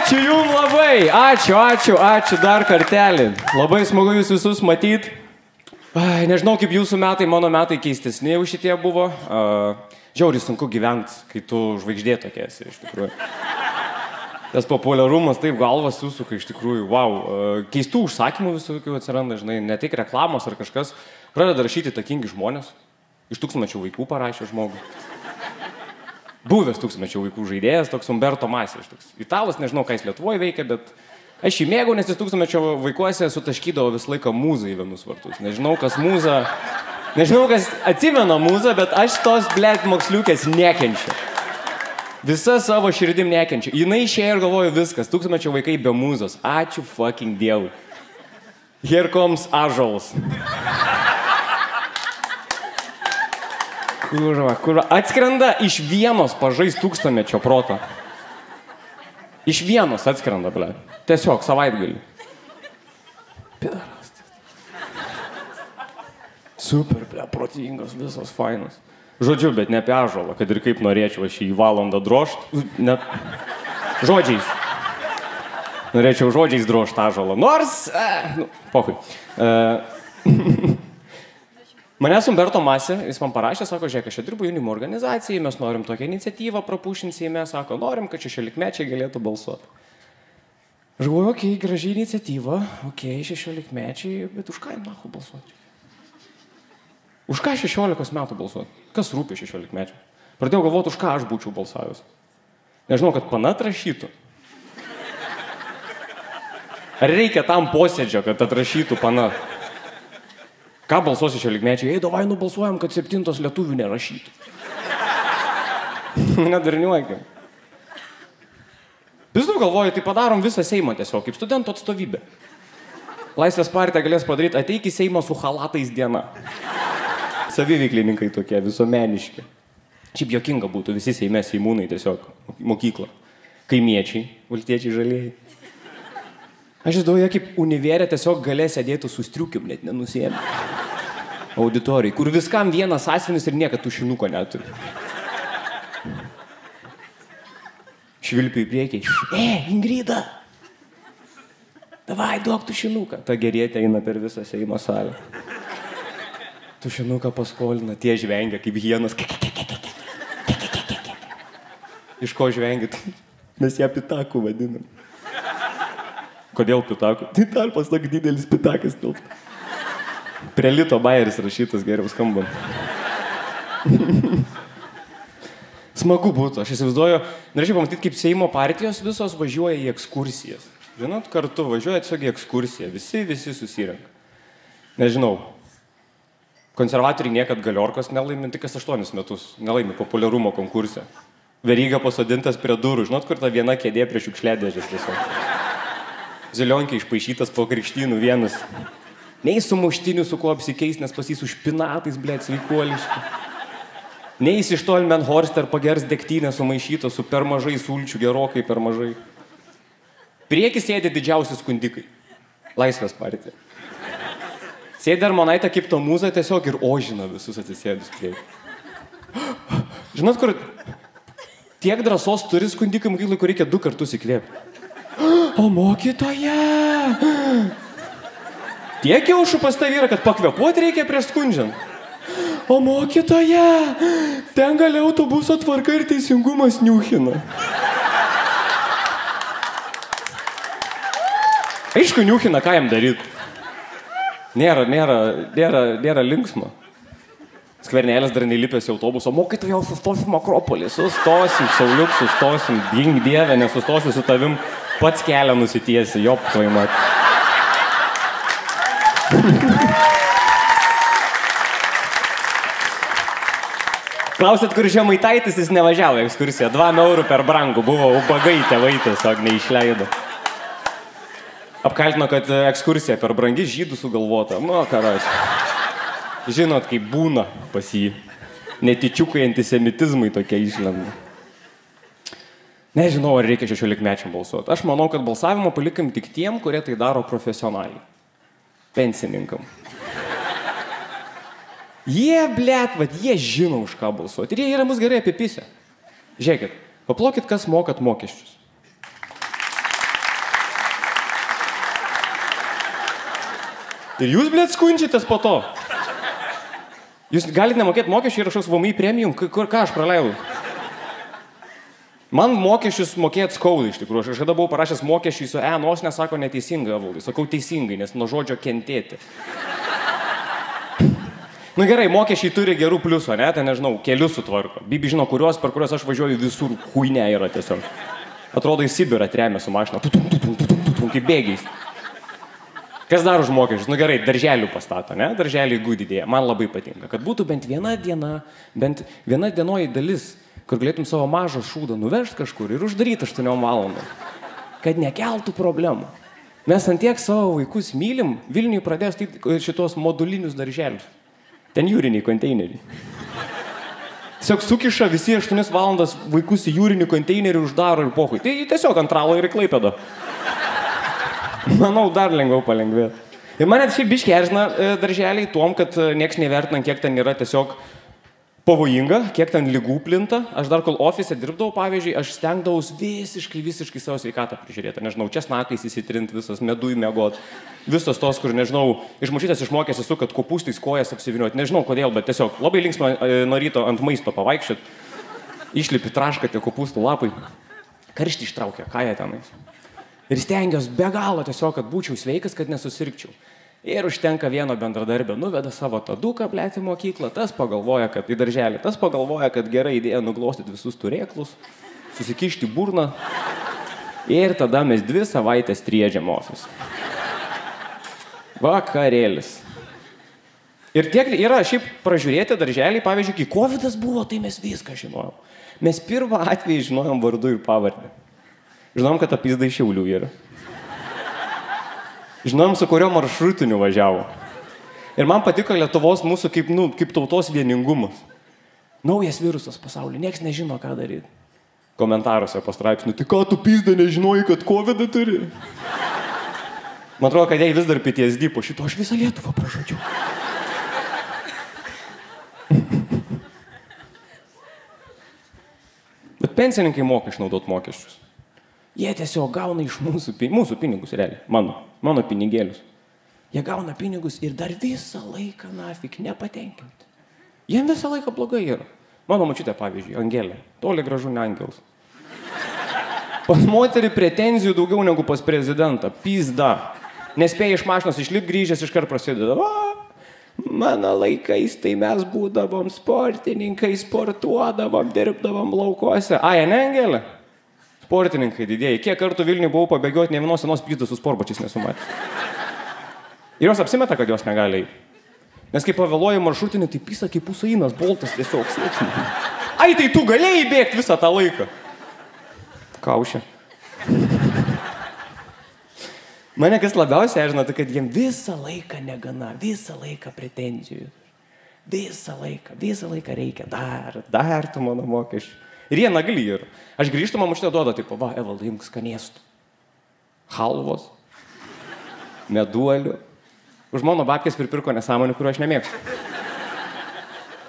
Ačiū jums labai, ačiū dar kartelį. Labai smagu jūs visus matyti. Nežinau, kaip jūsų metai, mano metai keistesni jau šitie buvo. Žiauriai sunku gyventi, kai tu žvaigždė tokia esi, iš tikrųjų. Tas populiarumas taip galvas susuka, iš tikrųjų, wow. Keistų užsakymų visokių atsiranda, žinai, ne tik reklamos ar kažkas. Pradeda rašyti takingi žmonės. Iš tūkstantmečio vaikų parašė žmogų. Buvęs tūkstantmečio vaikų žaidėjas, toks Umberto Masė. Italas, nežinau, ką jis Lietuvoje veikia, bet aš jį mėgau, nes jis tūkstantmečio vaikuose sutaškydavo visą laiką mūzą į vienus vartus. Nežinau, kas atsimena mūzą, bet aš tos, blėt, moksliukės nekenčiu. Visa savo širdim nekenčiu. Jinai išėjo ir galvoju viskas, tūkstantmečio vaikai be mūzos. Ačiū fucking Dievui. Here comes ąžuolas. Kurva, atskrenda iš Vienos pažais tūkstantmečio proto. Iš Vienos atskrenda, ble. Tiesiog savaitgalį. Pidaras. Super, ble, protingas, visas fainas. Žodžiu, bet ne apie ąžuolą, kad ir kaip norėčiau aš į valandą drožt. Net žodžiais. Norėčiau žodžiais drožt ąžuolą. Nors, pohui. Manęs Umberto Masė, jis man parašė, sako, žiūrėk, aš čia dirbu jaunimo organizacijai, mes norim tokią iniciatyvą prapušinti Seime, sako, norim, kad 16-mečiai galėtų balsuoti. Aš galvoju, okei, graži iniciatyva, okei, 16-mečiai, bet už ką jam nahu balsuoti? Už ką 16 metų balsuoti? Kas rūpi 16-mečiai? Pradėjau galvoti, už ką aš būčiau balsavęs. Nežinau, kad panat rašytų. Ar reikia tam posėdžio, kad atrašytų panat? Ką balsuosi 16-mečiai? Ei, davai nubalsuojam, kad 7 lietuvių nerašytų. Nedarniuokim. Vis daug galvoju, tai padarom visą Seimą tiesiog, kaip studentų atstovybė. Laisvės partija galės padaryti, ateik į Seimą su chalatais diena. Saviveiklininkai tokie, visuomeniški. Šiaip jokinga būtų, visi Seime seimūnai tiesiog, mokykla. Kaimiečiai, valstiečiai žalieji. Aš įsivaizduoju, kaip univerė tiesiog galės sėdėti su striukium, net nenusėmė. Auditorijai, kur viskam vienas asmenis ir niekad tušinuko neturi. Švilpiu į priekį. Ingrida! Davai, duok tušinuką. Ta gerietė eina per visą Seimo salę. Tušinuką paskolina, tie žvengia kaip hienos. Iš ko žvengit? Mes ją pitaku vadinam. Kodėl pitaku? Tai tarpas toks didelis pitakas tilpt. Prie Lito Bayeris rašytas geriau skamba. Smagu būtų, aš įsivaizduoju, norėčiau pamatyti, kaip Seimo partijos visos važiuoja į ekskursijas. Žinot, kartu važiuoja tiesiog į ekskursiją, visi susirenka. Nežinau, konservatoriai niekad Galiorkos nelaimi, tik kas 8 metus nelaimi populiarumo konkurse. Veryga pasodintas prie durų, žinot, kur ta viena kėdė prie šiukšliadėžės tiesiog. Zilionkė išpaišytas po krikštynų vienas. Nei sumuštinių su kuo apsikeis, nes pas jis su špinatais, blėt, sveikuoliški. Nei jis iš Tolmenhorst ar pagers degtinę sumaišytą su per mažai sulčių, gerokai per mažai. Prieki sėdi didžiausi skundikai. Laisvės partija. Sėdi Armonaitė kaip to mūza tiesiog ir ožina visus atsisėdus prieki. Žinot, kur tiek drąsos turi skundikai mokyklai, kur reikia 2 kartus įkvėpti. O mokytoja! Tiek jaušų pas tai yra, kad pakvėpuoti reikia prieš skundžiant. O mokytoja! Ten gali autobuso tvarka ir teisingumas niuchina. Aišku, niuchina, ką jam daryti. Nėra linksma. Skvernelės dar neįlipęs į autobusą. Mokytoja, sustosim Akropolį, sustosim, Sauliuk, sustosim, gink Dieve, nesustosiu su tavim. Pats kelią nusitiesi, jop, tvaimat. Klausėt, kur Žemaitaitis, jis nevažiavo ekskursiją. 2 eurų per brangų buvo, ubagai tėvai tiesiog neišleido. Apkaltino, kad ekskursija per brangi žydų sugalvota. Nu, karas. Žinot, kaip būna pas jį. Netičiukai antisemitizmai tokie išlenda. Nežinau, ar reikia 16-mečiam balsuoti. Aš manau, kad balsavimą palikim tik tiem, kurie tai daro profesionaliai. Pensininkam. Jie, blėt, jie žino, už ką balsuoti. Ir jie yra mus gerai apipisę. Žiūrėkit, paplokit, kas mokat mokesčius. Ir jūs, blėt, skundžiatės po to. Jūs galite nemokėti mokesčių ir kažkoks VMI premium, ką aš praleidau. Man mokesčius mokėt skauda iš tikrųjų. Aš kažkada buvau parašęs mokesčių su nors nesako neteisingai, Evaldai. Sakau teisingai, nes nuo žodžio kentėti. Nu gerai, mokesčiai turi gerų pliusų, ne? Tai nežinau, kelius sutvarko. Bibi žino, per kuriuos aš važiuoju visur huinė yra tiesiog. Atrodo į Sibirą tremė su mašina. Kaip bėgiais. Kas dar už mokesčius? Nu gerai, darželių pastato, ne? Darželiai gudidėja. Man labai patinka, kad būtų bent viena diena, bent viena dienoji dalis, kur galėtum savo mažą šūdą nuvežti kažkur ir uždaryti 8 valandų. Kad nekeltų problemų. Mes ant tiek savo vaikus mylim, Vilniui pradės šitos modulinius darželius. Ten jūriniai konteineriai. Tiesiog sukiša visi 8 valandas vaikus į jūrinį konteinerį uždaro ir pohui. Tai tiesiog ant Ralo ir į Klaipėdą. Manau, dar lengviau palengvėti. Ir mane šiaip biškį erzina darželiai tuom, kad nieks nevertina, kiek ten yra tiesiog pavojinga, kiek ten ligų plinta. Aš dar kol ofise dirbdavau, pavyzdžiui, aš stengdavaus visiškai savo sveikatą prižiūrėti. Nežinau, česnakais įsitrint visas, medui miegot. Visos tos, kur, nežinau, iš močiutės išmokęs esu, kad kopūstais kojas apsiviniuoti. Nežinau kodėl, bet tiesiog labai linksma nuo ryto ant maisto pavaikščiot. Išlipi traška tie kopūstų lapai. Karštį ištraukia, ką jie tenais. Ir stengiuosi be galo tiesiog, kad būčiau sveikas, kad nesusirgčiau. Ir užtenka vieno bendradarbio, nuveda savo taduką, blėti mokyklą, tas pagalvoja, kad į darželį, tas pagalvoja, kad gera idėja nuglostyti visus turėklus, susikišti burną. Ir tada mes 2 savaitės triedžiam ofis. Vakarėlis. Ir tiek yra šiaip pražiūrėti darželį, pavyzdžiui, kai covidas buvo, tai mes viską žinojom. Mes pirmą atvejį žinojom vardu ir pavardę. Žinom, kad apyzdai Šiaulių yra. Žinom, su kurio maršrutiniu važiavo. Ir man patiko Lietuvos mūsų kaip tautos vieningumas. Naujas virusas pasaulyje, nieks nežino, ką daryti. Komentaruose po straipsnių, tai ką tu pizda nežinojai, kad covidą turi? Man atrodo, kad jai vis dar PTSD po šito, aš visą Lietuvą pražudžiau. Bet pensininkai moka išnaudot mokesčius. Jie tiesiog gauna iš mūsų pinigus, realiai, mano pinigėlius. Jie gauna pinigus ir dar visą laiką nafik nepatenkinti. Jiem visą laiką blogai yra. Mano močiutė, pavyzdžiui, Angelė, toli gražu ne angelas. Pas moterį pretenzijų daugiau negu pas prezidentą. Pizda. Nespėja iš mašinos išlip, grįžęs iškart prasideda. Mano laikais tai mes būdavom sportininkai, sportuodavom, dirbdavom laukuose. Ai, ne, Angelė? Sportininkai didėjai. Kiek kartų Vilniui buvau pabėgioti, ne vienos senos pizdos su sportbačiais nesumatęs. Ir jos apsimeta, kad jos negali eiti. Nes kai pavėluoji maršrutinį, tai pisa kaip Usainas Boltas tiesiog. Ai, tai tu galėjai bėgti visą tą laiką. Kaušė. Mane kas labiausiai erzina, tai kad jiem visą laiką negana, visą laiką pretenzijų. Visą laiką reikia. Dar tu mano mokesčių. Ir jie nagli yra. Aš grįžtu, man močiutė duoda, taip, va, Evaldai, imk skanėstų. Halvos, meduolių. Už mano babkės pripirko nesąmonių, kuriuo aš nemėgstu.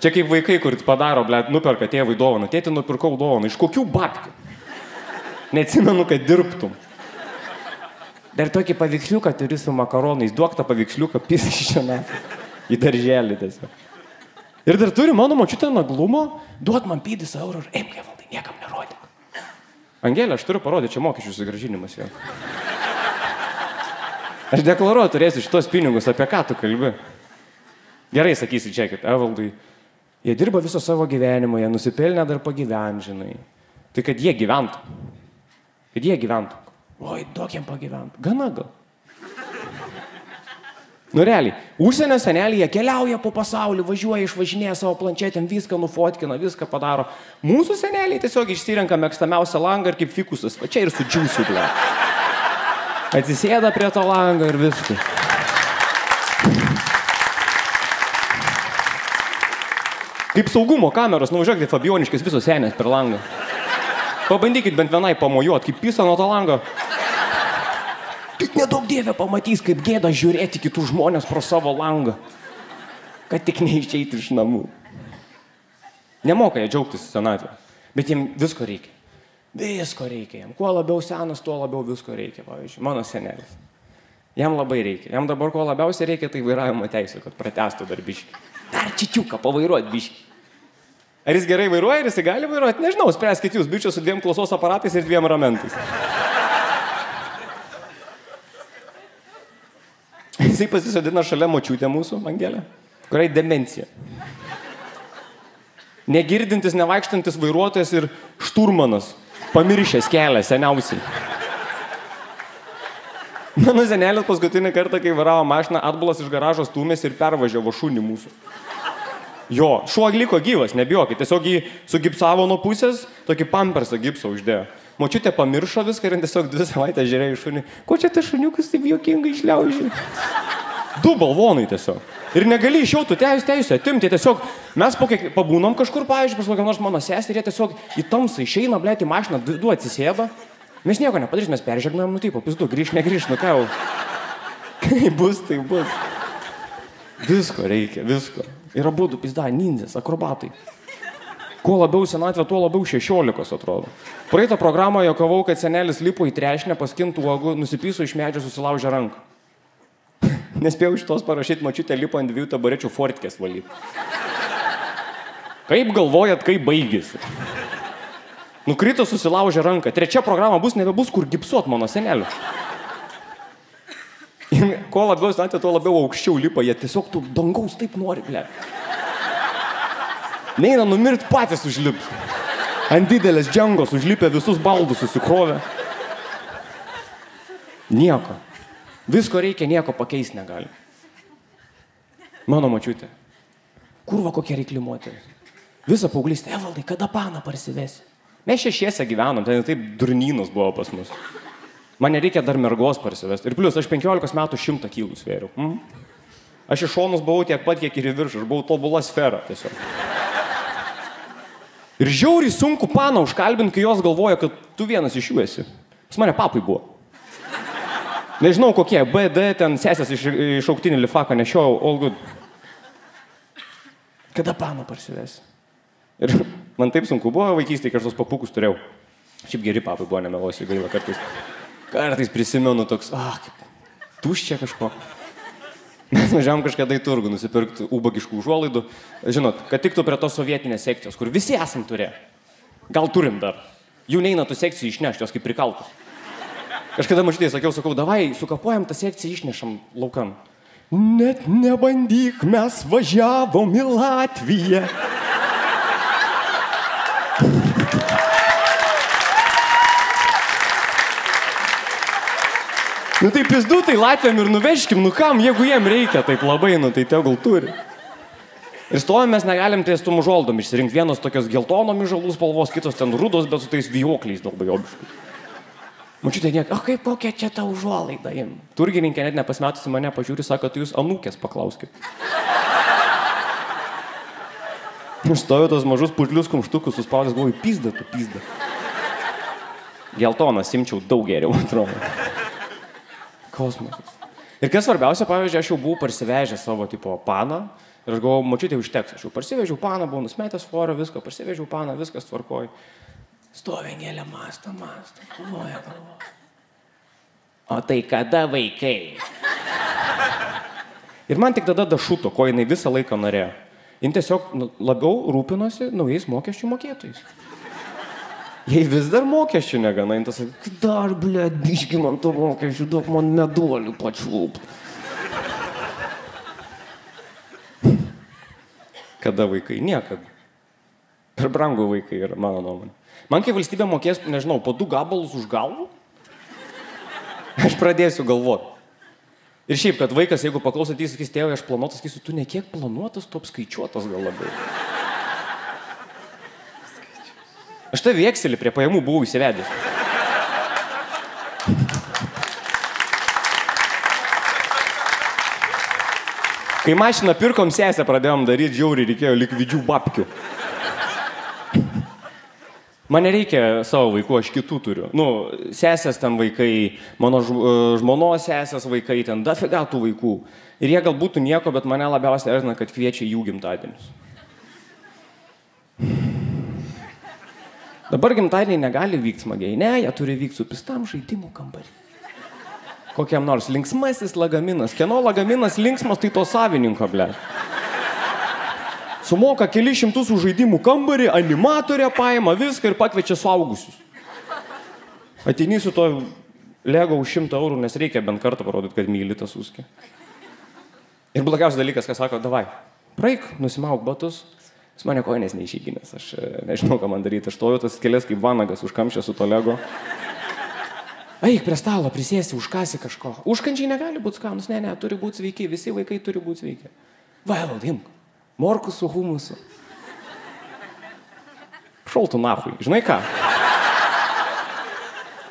Čia kaip vaikai, kur padaro, blėt, nuperka tėvui dovaną. Tėti, nupirkau dovaną. Iš kokių babkių? Neatsimenu, kad dirbtum. Dar tokį paveiksliuką turi su makaronais. Duok tą paveiksliuką, pisa iš šiandien. Į darželį tiesiog. Ir dar turi mano močiutė naglumo, duot man 5 eurų ir eimk, Evaldai, niekam nerodyk. Angelė, aš turiu parodyti, čia mokesčių sugrąžinimas jau. Aš deklaruoju, turėsiu šitos pinigus, apie ką tu kalbi. Gerai, sakysi, čia, kad Evaldai, jie dirba visą savo gyvenimą, jie nusipelnė dar pagyvent, žinai. Tai kad jie gyventų. Oi, duok jiem pagyvent. Gana gal. Nu realiai, užsienio seneliai, jie keliauja po pasaulį, važiuoja, išvažinėja savo planšetėm, viską nufotkina, viską padaro. Mūsų seneliai tiesiog išsirenka mėgstamiausią langą ir kaip fikusas, va čia ir su džiūsiu, ble. Atsisėda prie to langą ir viską. Kaip saugumo kameros, nuvažiuokite Fabioniškės visos senės per langą. Pabandykit bent vienai pamojuot, kaip pisa nuo to lango. Tik nedaug dievė pamatys, kaip gėda žiūrėti kitų žmonės pro savo langą. Kad tik neišeiti iš namų. Nemoka jie džiaugtis senatvę, bet jiem visko reikia. Visko reikia jiem. Kuo labiau senas, tuo labiau visko reikia, pavyzdžiui. Mano senelis. Jam labai reikia. Jam dabar ko labiausiai reikia, tai vairavimo teisė, kad pratęstų dar biškį. Dar čičiuką pavairuot biškį. Ar jis gerai vairuoja, ar jis gali vairuoti? Nežinau, spręskit jūs, bičias su 2 klausos aparatais ir 2 ramentais. Jisai pasisodina šalia močiutę mūsų, Angelė, kuriai demencija. Negirdintis, nevaikštantis vairuotojas ir šturmanas, pamiršęs kelią seniausiai. Mano senelis paskutinį kartą, kai vairavo mašiną, atbulas iš garažo stūmės ir pervažiavo šunį mūsų. Jo, šuo liko gyvas, nebijokit, tiesiog jį sugipsavo nuo pusės, tokį pampersą gipsą uždėjo. Močiutė pamiršo viską ir tiesiog 2 savaitės žiūrėjo į šunį. Ko čia tas šuniukas taip juokingai išliaužė? 2 balvonai tiesiog. Ir negali iš jau tų teisę atimti, tiesiog mes pabūnom kažkur, pavyzdžiui, pas kokią nors mano seserį, tiesiog į tamsą išeina, blėt, į mašiną, 2 atsisėda. Mes nieko nepadarys, mes peržegnojom, nu taip, pizdu, grįž, negrįž, nu ką jau. Kai bus, tai bus. Visko reikia, visko. Ir abudu pizda, nindzės, akrobatai. Kuo labiau senatvė, tuo labiau 16 atrodo. Praeitą programą juokavau, kad senelis lipo į trešnę, paskintų uogų, nusipyso iš medžio, susilaužė ranką. Nespėjau šitos parašyti, močiutė lipo ant 2 taburečių fortkės valyti. Kaip galvojat, kaip baigėsi? Nukrito, susilaužė ranką. 3 programa bus, nebebus kur gipsuot mano seneliu. Kuo labiau senatvė, tuo labiau aukščiau lipa, jie tiesiog tų dangaus taip nori, ble. Neina numirt patys užlips. Ant didelės džengos užlipę visus baldus susikrovę. Nieko. Visko reikia, nieko pakeisti negali. Mano močiutė. Kurva kokia reikli moteris. Visą paauglystę, Evaldai, kada paną parsivesi? Mes 6 gyvenom, ten taip durnynas buvo pas mus. Man nereikia dar mergos parsivesti. Ir plius, aš 15 metų 100 kilų svėriau. Aš iš šonus buvau tiek pat, kiek ir į viršų. Aš buvau tobula sfera tiesiog. Ir žiauriai sunku paną užkalbinti, kai jos galvoja, kad tu vienas iš jų esi. Pas mane papai buvo. Nežinau kokie, B, D, ten sesės iš auktinį lifaką nešiojau, all good. Kada paną parsivesi? Ir man taip sunku buvo vaikystėje, kai aš tos papukus turėjau. Šiaip geri papai buvo, nemelosiu, gaila kartais. Kartais prisimenu toks, kaip tuščia kažko. Mes važiavom kažkada į turgų nusipirkti ubagiškų užuolaidų. Žinot, kad tiktų prie tos sovietinės sekcijos, kur visi esam turėję. Gal turim dar. Jų neina tų sekcijų išnešti, jos kaip prikaltus. Kažkada mažytėje sakau, davai, sukapuojam tą sekciją, išnešam laukan. Net nebandyk, mes važiavom į Latviją. Nu tai pizdu, tai Latviam ir nuvežkim, nu kam, jeigu jiem reikia taip labai, nu tai tegul turi. Ir stovim mes negalim ties tų užuolaidom išsirinkti. Vienos tokios geltonom žalų spalvos, kitos ten rudos, bet su tais vijokliais labai obiškai. Mačiutė niek, kaip kokia čia ta užuolaida jiem. Turgininkė net nepasmetusi mane pažiūri, sako, tai jūs anūkės paklauskit. Aš stoviu tos mažus putlius kumštukus suspaudęs, galvoju, pizda tu, pizda. Geltonas imčiau daug geriau, atrodo. Kosmosas. Ir kas svarbiausia, pavyzdžiui, aš jau buvau parsivežęs savo tipo paną ir aš galvojau, mačiutė užteks, aš jau parsivežiau paną, buvau nusmetęs svorio, viską, parsivežiau paną, viskas tvarkoj. Stovi Angelė, mąsto, galvoja. O tai kada vaikai? Ir man tik tada dašuto, ko jinai visą laiką norėjo. Jin tiesiog labiau rūpinosi naujais mokesčių mokėtojais. Jei vis dar mokesčių negana, jin tas sakė, dar, blėt, biški man to mokesčių, duok man meduolių pačiūp. Kada vaikai? Niekada. Per brangu vaikai yra, mano nuomonė. Man kai valstybė mokės, nežinau, po 2 gabalus už galvų, aš pradėsiu galvoti. Ir šiaip, kad vaikas, jeigu paklausat, jis sakys, tėvai, aš planuotas, sakysiu, tu ne kiek planuotas, tu apskaičiuotas gal labai. Aš tavi Excelį prie pajamų buvau įsivedęs. Kai mašiną pirkom, sesę pradėjom daryti, žiauriai reikėjo likvidžių babkių. Man nereikia savo vaikų, aš kitų turiu. Nu, sesės ten vaikai, mano žmonos sesės vaikai, ten dafiga tų vaikų. Ir jie gal būtų nieko, bet mane labiausiai erzina, kad kviečia jų gimtadienius. Dabar gimtadieniai negali vykti smagiai. Ne, jie turi vykti su pistam žaidimų kambarį. Kokiam nors linksmasis lagaminas. Kieno lagaminas linksmas, tai to savininko, ble. Sumoka keli šimtus už žaidimų kambarį, animatorę paima viską ir pakviečia suaugusius. Ateini su to Lego už 100 eurų, nes reikia bent kartą parodyti, kad myli tą suskį. Ir blogiausias dalykas, kas sako, davai, praeik, nusimauk batus. Jis mane koinės neišyginės, aš nežinau, ką man daryti. Aš stoju tas kelias kaip vanagas užkamšę su to Lego. Eik prie stalo, prisėsi, užkasi kažko. Užkandžiai negali būti skanus, ne, turi būti sveiki, visi vaikai turi būti sveiki. Vaivald, imk, morkus su humusu. Šoltų nafui, žinai ką?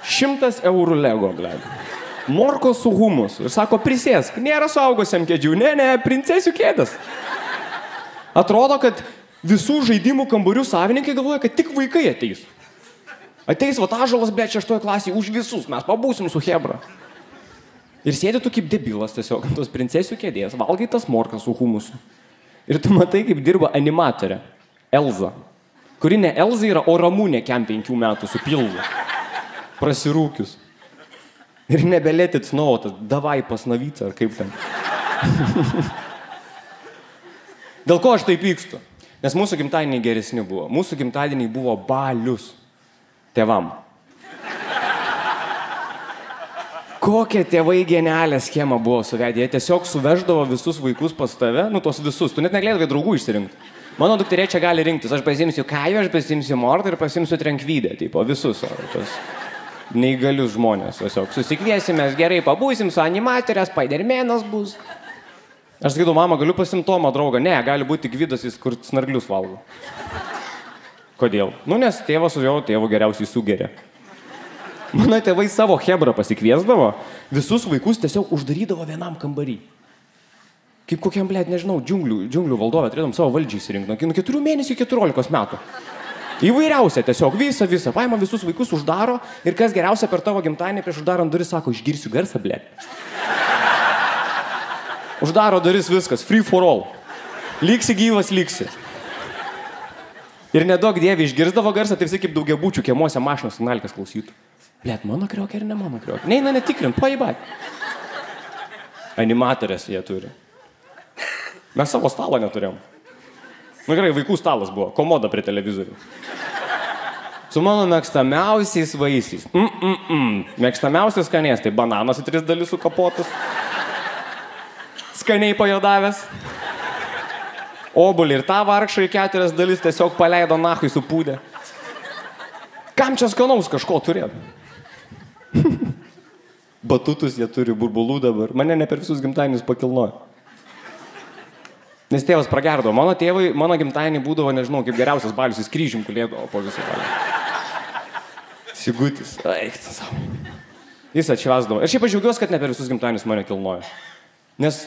100 eurų Lego, bled. Morkos su humusu. Ir sako, prisėsk, nėra suaugusiam kėdžių, ne, princesių kėdas. Atrodo, kad visų žaidimų kambarių savininkai galvoja, kad tik vaikai ateis. Ateis Vatažalas, bled, 6 klasėje už visus, mes pabūsim su Hebra. Ir sėdi tu kaip debilas tiesiog ant tos princesių kėdės, valgai tas morkas su humusu. Ir tu matai, kaip dirba animatorė, Elza. Kuri ne Elza yra, o Ramūnė kem 5 metų su pilvu. Prasirūkius. Ir nebelėtit snovotas, davai pas navycą, ar kaip ten. Dėl ko aš taip pykstu? Nes mūsų gimtadieniai geresni buvo. Mūsų gimtadieniai buvo balius tėvam. Kokia tėvai genialią schemą buvo suvedę. Jie tiesiog suveždavo visus vaikus pas tave, nu tos visus. Tu net negalėdavai draugų išsirinkti. Mano dukterė čia gali rinktis. Aš pasimsiu Kajų, aš pasimsiu Mortą ir pasimsiu Trenkvydę. Tipo, visus. Tos neįgalius žmonės. Tiesiog susikviesimės, gerai pabūsim su animatorės, Spidermanas bus. Aš sakydavau, mama, galiu pasimti Tomą draugą. Ne, gali būti Gvidas, jis kur snarglius valgo. Kodėl? Nu, nes tėvas su jo tėvu geriausiai sugeria. Mano tėvai savo Hebrą pasikviesdavo, visus vaikus tiesiog uždarydavo vienam kambarį. Kaip kokiam, blėt, nežinau, džiunglių valdovę turėdom savo valdžiai įsirinkti. Nuo 4 mėnesių iki 14 metų. Įvairiausia tiesiog, visą. Paima visus vaikus, uždaro ir kas geriausia per tavo gimtadienį prieš uždarant duris sako, išgirsiu garsą, blėt. Uždaro duris viskas, free for all. Liksi gyvas, liksi. Ir nedaug dievė išgirsdavo garsą, tai visi kaip daugiabučių kiemuose mašinos signalikas klausytų. Blėt, mano kriokė ir ne mano kriokė. Neina netikrint, paibat. Animatorės jie turi. Mes savo stalą neturėjom. Nu gerai, vaikų stalas buvo, komoda prie televizorių. Su mano mėgstamiausiais vaisiais. Mėgstamiausias skanės, tai bananas į 3 dalis sukapotas. Skaniai pajodavęs. Obuolį ir tą vargšą į 4 dalis tiesiog paleido nahui supūdę. Kam čia skanaus kažko turėt? Batutus jie turi, burbulų dabar. Mane ne per visus gimtadienius pakilnojo. Nes tėvas pragerdavo. Mano gimtadieniai būdavo, nežinau, kaip geriausias balius, jis kryžium kulėdavo po visą balį. Sigutis, eikti savo. Jis atšvesdavo. Ir šiaip aš džiaugiuosi, kad ne per visus gimtadienius mane kilnojo. Nes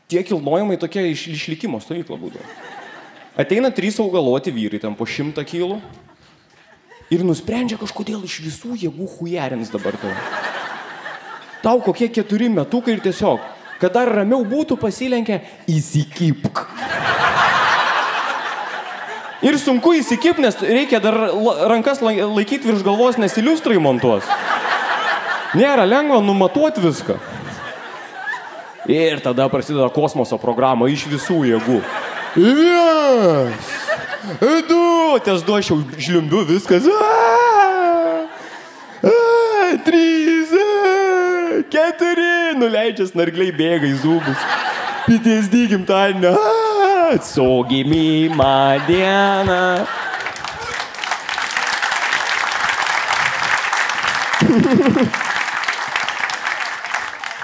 tie kilnojimai tokie išlikimo stovykla būdavo. Ateina 3 augaloti vyrai, ten po 100 kilų ir nusprendžia kažkodėl iš visų jėgų hujerins dabar tau. Tau kokie 4 metukai ir tiesiog, kad dar ramiau būtų pasilenkę, įsikipk. Ir sunku įsikipk, nes reikia dar rankas laikyti virš galvos, nes iliustrai montuos. Nėra lengva numatuoti viską. Ir tada prasideda kosmoso programa iš visų jėgų. 1, 2, ties 2 aš jau žliumbiu viskas. 3, 4, nuleidžia snargliai bėga į zūbus. PTSD gimtadienio. Su gimimo diena.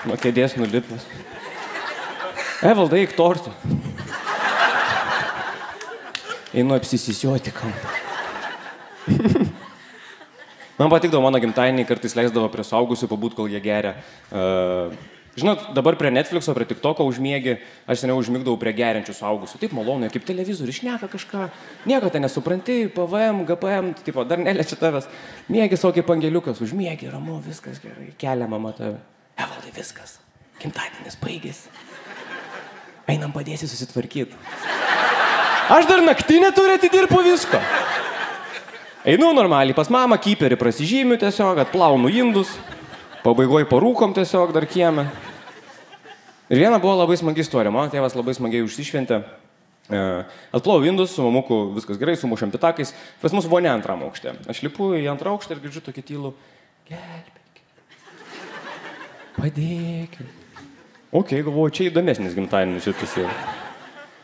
Nuo kėdės nulipęs. Evaldai, eik tortą. Einu apsisisioti kampą. Man patikdavo mano gimtadieniai, kartais leisdavo prie suaugusių pabūt, kol jie geria. Žinot, dabar prie Netflixo, prie TikToko užmiegi, aš seniau užmigdavau prie geriančių suaugusių. Taip malonu, kaip televizorių, šneka kažką, nieko ten nesupranti, PVM, GPM, tipo, dar neliečia tavęs. Miegi savo kaip angeliukas, užmiegi, ramu, viskas gerai, kelia mama tave. Evaldai, viskas, gimtadienis baigėsi. Einam padėsi susitvarkyti. Aš dar naktinę turiu atidirbu visko. Einu normaliai, pas mamą kyperį prasižymiu tiesiog, atplaunu indus, Pabaigoje parūkom tiesiog dar kieme. Ir viena buvo labai smagi istorija. Mano tėvas labai smagiai užsišventė. Atplovau indus, su mamuku viskas gerai, sumušėm pitakais. Pas mus buvo ne antram aukšte. Aš lipu į antrą aukštą ir girdžiu tokį tylų. Gelbėkit. Padėkit. Ok, galvoju, čia įdomesnis gimtadienis šitas yra.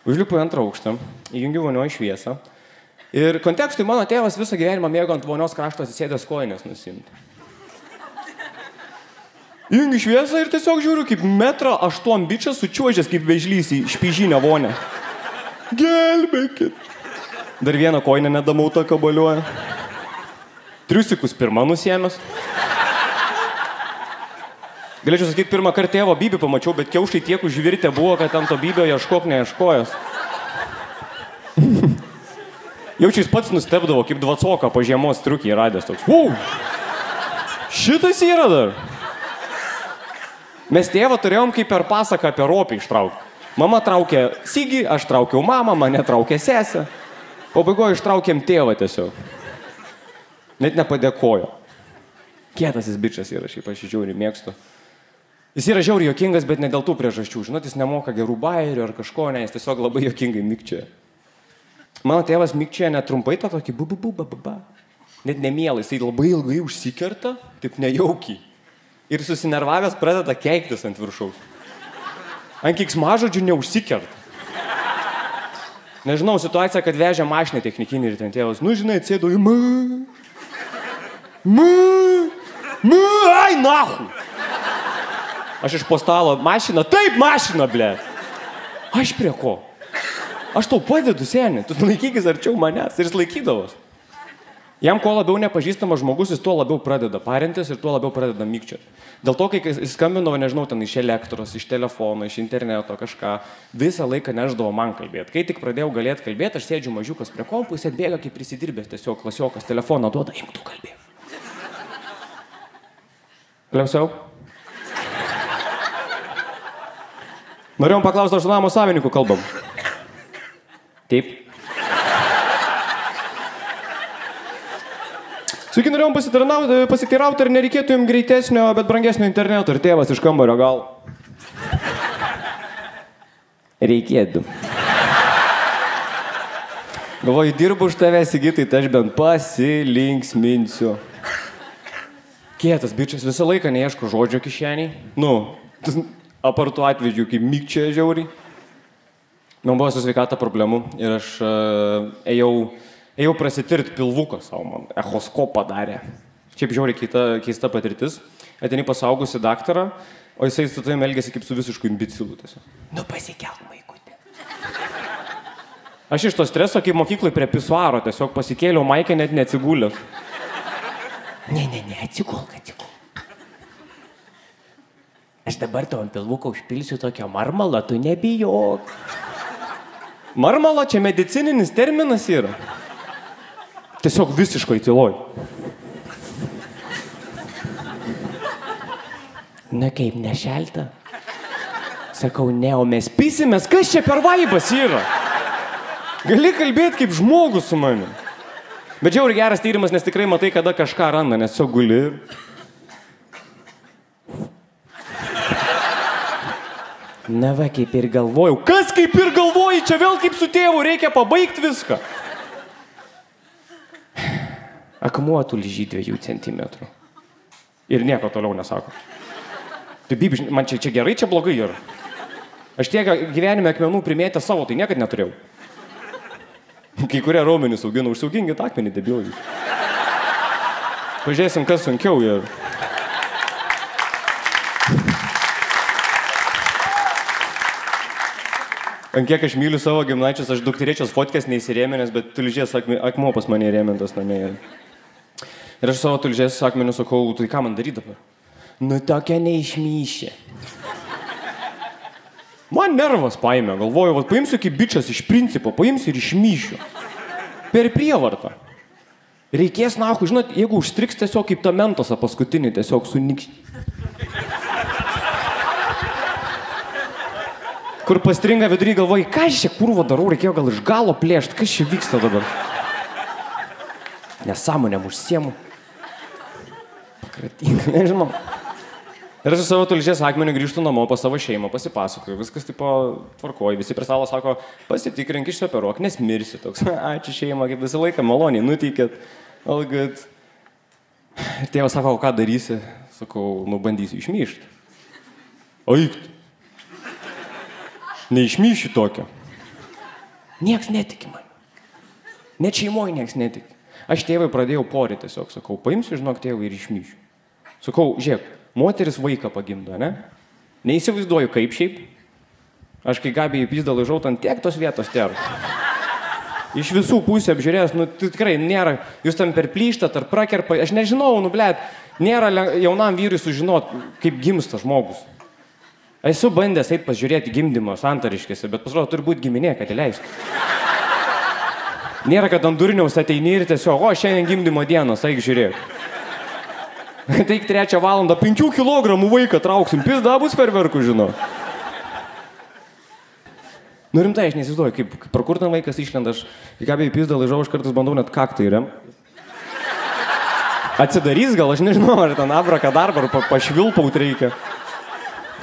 Užlipu į antrą aukštą, įjungiu vonioje šviesą. Ir kontekstui mano tėvas visą gyvenimą mėgo ant vonios krašto atsisėdęs kojines nusimti. Įjungiu šviesą ir tiesiog žiūriu, kaip 1,8 m bičas sučiuožęs kaip vežlys į špižinę vonę. Gelbėkit. Dar vieną koinę nedamauta kabaliuoja. Triusikus pirmą nusiėmęs. Galėčiau sakyti, pirmą kartą tėvo bybį pamačiau, bet kiaušai tiek užvirtę buvo, kad ant to bybio ieškok neieškojęs. Jaučiais pats nustebdavo, kaip dvacoką po žiemos triukį radęs toks. Šitas yra dar. Mes tėvą turėjom kaip per pasaką apie ropį ištraukti. Mama traukė Sigį, aš traukiau mamą, mane traukė sesę. Pabaigoje ištraukėm tėvą tiesiog. Net nepadėkojo. Kietas jis bičas yra, šiaip aš žiauriai mėgstu. Jis yra žiauriai juokingas, bet ne dėl tų priežasčių. Žinot, jis nemoka gerų bairių ar kažko, ne, jis tiesiog labai juokingai mikčioja. Mano tėvas mikčioja net trumpai tą tokį bu-bu-bu-ba-ba. Net nemielai, jisai labai ilgai užsikerta, taip nejaukiai. Ir susinervavęs pradeda keiktis ant viršaus. Ant keiksmažodžių neužsikerta. Nežinau, situacija, kad vežė mašiną technikinį ir ten tėvas, nu žinai, atsėdo į ai, nahu! Aš iš po stalo, mašina, taip mašina, ble. Aš prie ko? Aš tau padedu, seni, tu laikykis arčiau manęs. Ir jis laikydavos. Jam kuo labiau nepažįstamas žmogus, jis tuo labiau pradeda parintis ir tuo labiau pradeda mikčioti. Dėl to, kai jis skambindavo, nežinau, ten iš elektros, iš telefono, iš interneto kažką, visą laiką neždavo man kalbėti. Kai tik pradėjau galėti kalbėti, aš sėdžiu mažiukas prie kompų, jis atbėga kaip prisidirbęs, tiesiog klasiokas telefoną duoda, imk tu kalbėti. Klausiau? Norėjom paklausti, ar su namo savininku kalbam. Taip. Sveiki, norėjom pasiteirauti, ar nereikėtų jums greitesnio, bet brangesnio interneto. Ir tėvas iš kambario gal. Reikėtų. Galvoju, dirbu už tave, Sigitai, tai aš bent pasilinksminsiu. Kietas bičas, visą laiką neieško žodžio kišeniai. Nu, apartų atvežiu, kaip mikčioja žiauriai. Man buvo su sveikata problemų ir aš ėjau prasitirti pilvuką savo, man echoskopą darė. Šiaip žiauriai keista patirtis. Ateini pas suaugusį daktarą, o jisai su tavim elgiasi kaip su visišku imbecilu tiesiog. Nu pasikelk, maikutė. Aš iš to streso, kaip mokyklai prie pisuaro, tiesiog pasikėliau maikę net neatsigulęs. Ne, atsigulk. Aš dabar tavo ant pilvuką užpilsiu tokio marmalo, tu nebijok. Marmalo čia medicininis terminas yra. Tiesiog visiškai tyloj. Na kaip, nešelta? Sakau, ne, o mes pisimės, kas čia per vaibas yra? Gali kalbėti kaip žmogus su manim. Bet žiauriai geras tyrimas, nes tikrai matai, kada kažką randa, nes tiesiog guli. Na va, kaip ir galvojau. Kas kaip ir galvoji? Čia vėl kaip su tėvu, reikia pabaigti viską. Akmuo tulžį 2 centimetrų. Ir nieko toliau nesako. Tai bibiš, man čia gerai, čia blogai yra. Aš tiek gyvenime akmenų primėtę savo, tai niekad neturėjau. Kai kurie raumenys augina, užsiauginkit akmenį, debilai. Pažiūrėsim, kas sunkiau yra. Ant kiek aš myliu savo gimnaičius, aš dukterėčios fotkės neįsirėmenės, bet tulžės akmuo pas mane įrėmintas namie. Ir aš savo tulžės akmeniu sakau, tai ką man daryti dabar? Nu tokia neišmyšė. Man nervas paėmė, galvoju, va, paimsiu kaip bičas iš principo, paimsiu ir išmyšiu. Per prievartą. Reikės nahu, žinot, jeigu užstriks tiesiog kaip ta mentosą paskutinį, tiesiog sunikšti. Kur pastringa vidury, galvoji, ką aš čia kurvo darau, reikėjo gal iš galo plėšti, kas čia vyksta dabar? Nesąmonėm užsiemu. Pakratinga, nežinau. Ir aš su savo tulžės akmeniu grįžtu namo pas savo šeimą, pasipasakoju, viskas tipo tvarkoja, visi prie stalo sako, pasitikrink, išsioperuok, nes mirsi toks. Ačiū šeima, kaip visą laiką maloniai nuteikėt, all good. Ir tėvas sako, ką darysi? Sakau, nu bandysiu išmyšti. Aikt. Neišmyšiu tokio. Nieks netiki man. Net šeimoje nieks netiki. Aš tėvai pradėjau porį tiesiog, sakau, paimsiu, žinok, tėvai ir išmyšiu. Sakau, žiūrėk, moteris vaiką pagimdo, ne? Neįsivaizduoju kaip šiaip. Aš kai Gabijai pizdą laižau, ten tiek tos vietos tėra. Iš visų pusių apžiūrėjęs, nu tikrai nėra, jūs ten per plyštat ar prakerpa, aš nežinau, nu blėt, nėra jaunam vyrui sužinot, kaip gimsta žmogus. Esu bandęs eit pažiūrėti gimdymo Santariškėse, bet pasirodo, turi būti giminė, kad įleistų. Nėra, kad ant durniaus ateini ir tiesiog, o šiandien gimdymo dienos, eik žiūrėk. Teik 3 valandą, 5 kilogramų vaiką trauksim, pizda bus ferverkų, žinau. Nu rimtai, aš neįsivaizduoju, kaip prakurtam vaikas išlenda, aš kai Gabijai pizdą laižau, aš kartais bandau net kaktą įrem. Atsidarys gal, aš nežinau, ar ten abrakadabra, ar pašvilpaut reikia.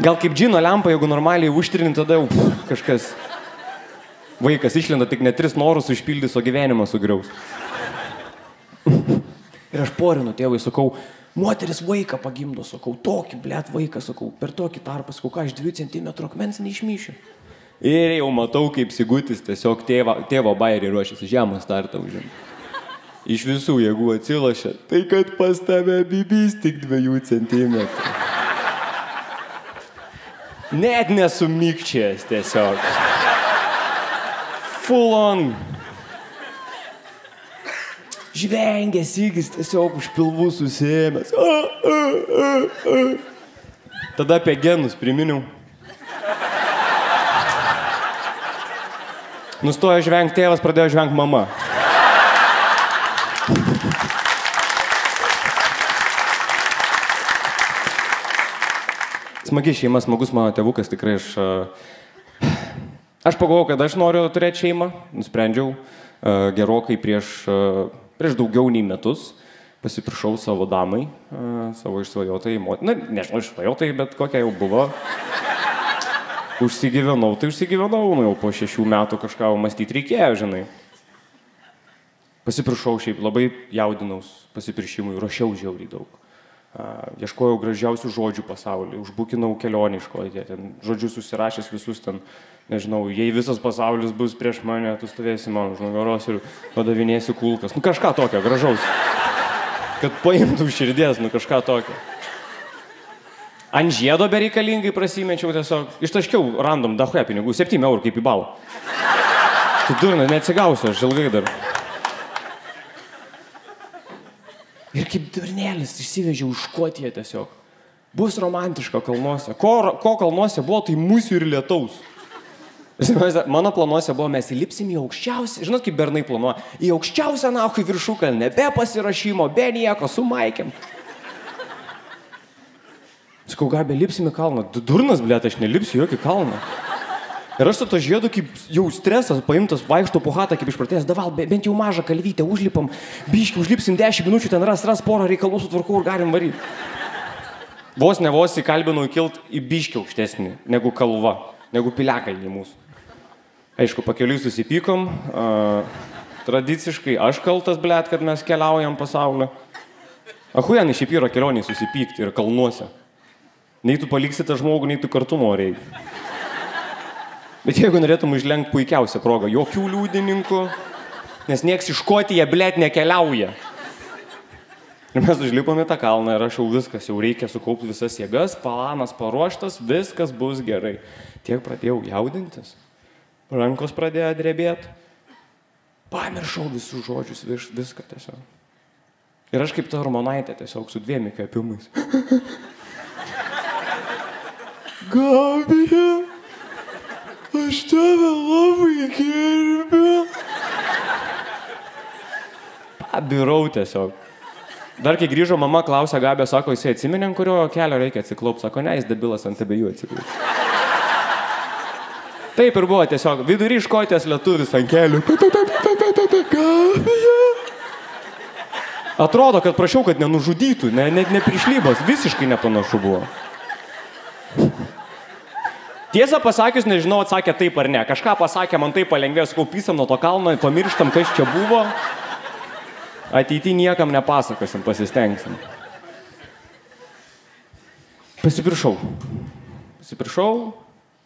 Gal kaip džino lempa, jeigu normaliai užtrinint, tada jau kažkas. Vaikas išlenda, tik ne 3 norus išpildys, o gyvenimą sugriaus. Ir aš porinu tėvai, sakau, moteris vaiką pagimdo, sakau, tokį, blėt, vaiką, sakau, per tokį tarpą, sakau, ką aš 2 centimetrų akmens neišmyšiu. Ir jau matau, kaip Sigutis tiesiog tėvo bairį ruošiasi žemą startą užimti. Iš visų jėgų atsilošia, tai kad pas tave bibys tik 2 centimetrų. Net nesumykčias tiesiog. Full on. Žvengia Sigis tiesiog už pilvų susėmęs. Tada apie genus priminiau. Nustojo žvengti tėvas, pradėjo žvengti mama. Smagi šeima, smagus mano tėvukas, tikrai aš pagalvojau, kad aš noriu turėti šeimą, nusprendžiau gerokai prieš daugiau nei metus, pasipiršau savo damai, savo išsvajotai motinai, nežinau išsvajotai, bet kokia jau buvo. Užsigyvenau, nu jau po 6 metų kažką mąstyti reikėjo, žinai. Pasipiršau šiaip, labai jaudinaus pasipiršimui, ruošiau žiauriai daug. Ieškojau gražiausių žodžių pasaulyje, užbukinau kelionį iškoti, ten žodžius susirašęs visus ten, nežinau, jei visas pasaulis bus prieš mane, tu stovėsi man už nugaros ir padavinėsi kulkas. Nu kažką tokio, gražaus. Kad paimtų širdies, nu kažką tokio. Ant žiedo bereikalingai prasimečiau tiesiog, ištaškiau random dahuja pinigų, 7 eurų kaip į balą. Tu durna, neatsigausiu, aš ilgai dar. Ir kaip durnėlis išsivežiau iš Škotiją tiesiog. Bus romantiška kalnuose. Ko kalnuose buvo, tai musių ir lietaus. Mano planuose buvo, mes įlipsim į aukščiausią, žinot, kaip bernai planuoja, į aukščiausią nahui viršukalnę, be pasirašymo, be nieko, su maikėm. Sakau, Gabė, lipsim į kalną. Durnas, blėt, aš nelipsiu jokį kalną. Ir aš su to žiedu, kaip jau stresas paimtas, vaikšto po hatą, kaip išpratėjęs, daval, bent jau mažą kalvytę, užlipam, biškį, užlipsim 10 minučių, ten ras porą reikalų sutvarkau ir galim varyti. Vos įkalbinau įkilt į biškį aukštesnį, negu kalva, negu piliakalnį mūsų. Aišku, pakeliui susipykom, tradiciškai aš kaltas, blėt, kad mes keliaujam pasaulio. Ahujanai šiaip yra kelioniai susipykti ir kalnuose. Nei tu paliksi tą žmogų, nei tu kartu norėjai. Bet jeigu norėtum užlenkti puikiausią progą, jokių liudininkų, nes nieks iš Škotiją, blėt, nekeliauja. Ir mes užlipom į tą kalną ir aš jau viskas, jau reikia sukaupti visas jėgas, planas paruoštas, viskas bus gerai. Tiek pradėjau jaudintis, rankos pradėjo drebėti, pamiršau visus žodžius, viską tiesiog. Ir aš kaip ta hormonaitė tiesiog su 2 įkvėpimais. Gabija, aš tave labai gerbiu. Pabirau tiesiog. Dar kai grįžo, mama klausė Gabė, sako, jisai atsiminė, kurio kelio reikia atsiklaupti. Sako, ne, jis debilas ant abiejų atsiklaupti. Taip ir buvo tiesiog, vidury Škotijos lietuvis ant kelių. Gabija. Atrodo, kad prašiau, kad nenužudytų, net neprišlybos, visiškai nepanašu buvo. Tiesą pasakius, nežinau, atsakė taip ar ne. Kažką pasakė, man taip palengvėjo, skaupysam nuo to kalno, pamirštam, kas čia buvo. Ateity niekam nepasakosim, pasistengsim. Pasipiršau,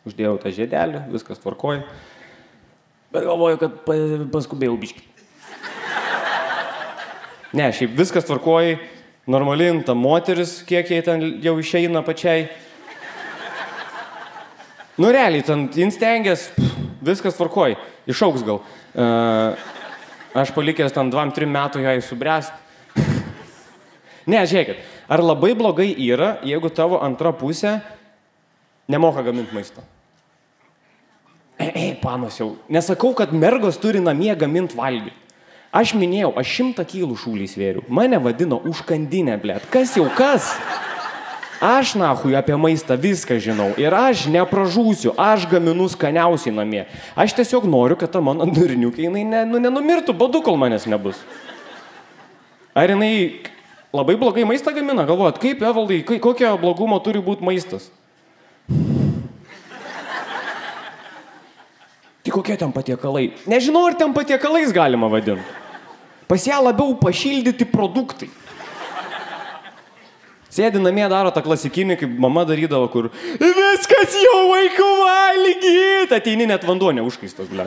uždėjau tą žiedelį, viskas tvarkoja. Bet galvoju, kad paskubėjau biškį. Ne, šiaip viskas tvarkoja, normalin, ta moteris, kiek jai ten jau išeina pačiai. Nu, realiai, ten instengęs, viskas tvarkoja, išauks gal. Aš palikęs ten 2-3 metų jai subręst. Ne, žiūrėkit, ar labai blogai yra, jeigu tavo antra pusė nemoka gaminti maisto? Panos jau. Nesakau, kad mergos turi namie gaminti valgyti. Aš minėjau, aš 100 kilų šūlį svėriu. Mane vadino užkandinę, blėt. Kas jau kas? Aš, nahui, apie maistą viską žinau. Ir aš nepražūsiu, aš gaminu skaniausiai namie. Aš tiesiog noriu, kad ta mano durniukė, jinai nenumirtų badu, kol manęs nebus. Ar jinai labai blogai maistą gamina? Galvojat, kaip, Evaldai, kokio blogumo turi būti maistas? Tai kokie ten patiekalai? Nežinau, ar ten patiekalais galima vadinti. Pas ją labiau pašildyti produktai. Sėdi namie, daro tą klasikinį, kaip mama darydavo, kur viskas jau vaikų valgyt. Ateini net vanduo neužkaistas, ble.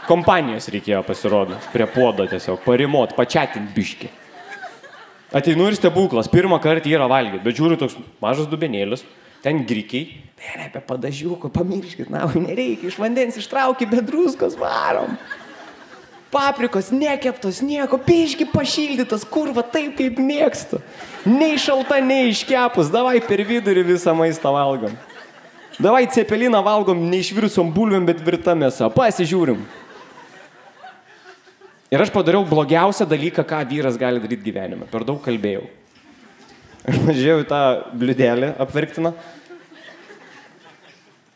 Kompanijos reikėjo pasirodo. Prie puodo tiesiog, parimot, pačiatint biškį. Ateinu ir stebuklas, pirmą kartą yra valgyti, bet žiūriu toks mažas dubenėlis, ten grikiai. Ne, apie padažiuko, pamirškit, na, nereikia, iš vandens ištrauki, bet druskos varom. Paprikos nekeptos, nieko, biškį pašildytas, kurva taip kaip mėgstu. Nei šalta, nei iškepus, davai per vidurį visą maistą valgom. Davai cepeliną valgom, neišvirusiom bulvėm, bet virta mėsa, pasižiūrim. Ir aš padariau blogiausią dalyką, ką vyras gali daryti gyvenime. Per daug kalbėjau. Aš mažiau į tą bliudelį apverktiną.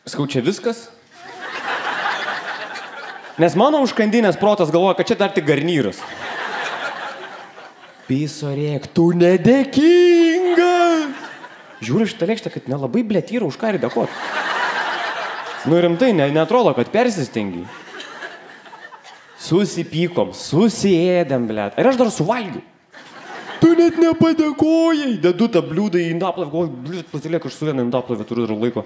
Sakau, čia viskas? Nes mano užkandinės protas galvoja, kad čia dar tik garnyras. Pisorėk, tu nedėkingas. Žiūri šitą lėkštę, kad nelabai blėt yra už ką ir dėkot. Nu rimtai, netrodo, kad persistengiai. Susipykom, susiėdėm, blėt. Ir aš dar suvalgiu. Tu net nepadėkojai. Dedu tą bliūdą į indaplovę, galvoju, blėt, pasiliek, aš su vienu indaplovę turiu dar laiko.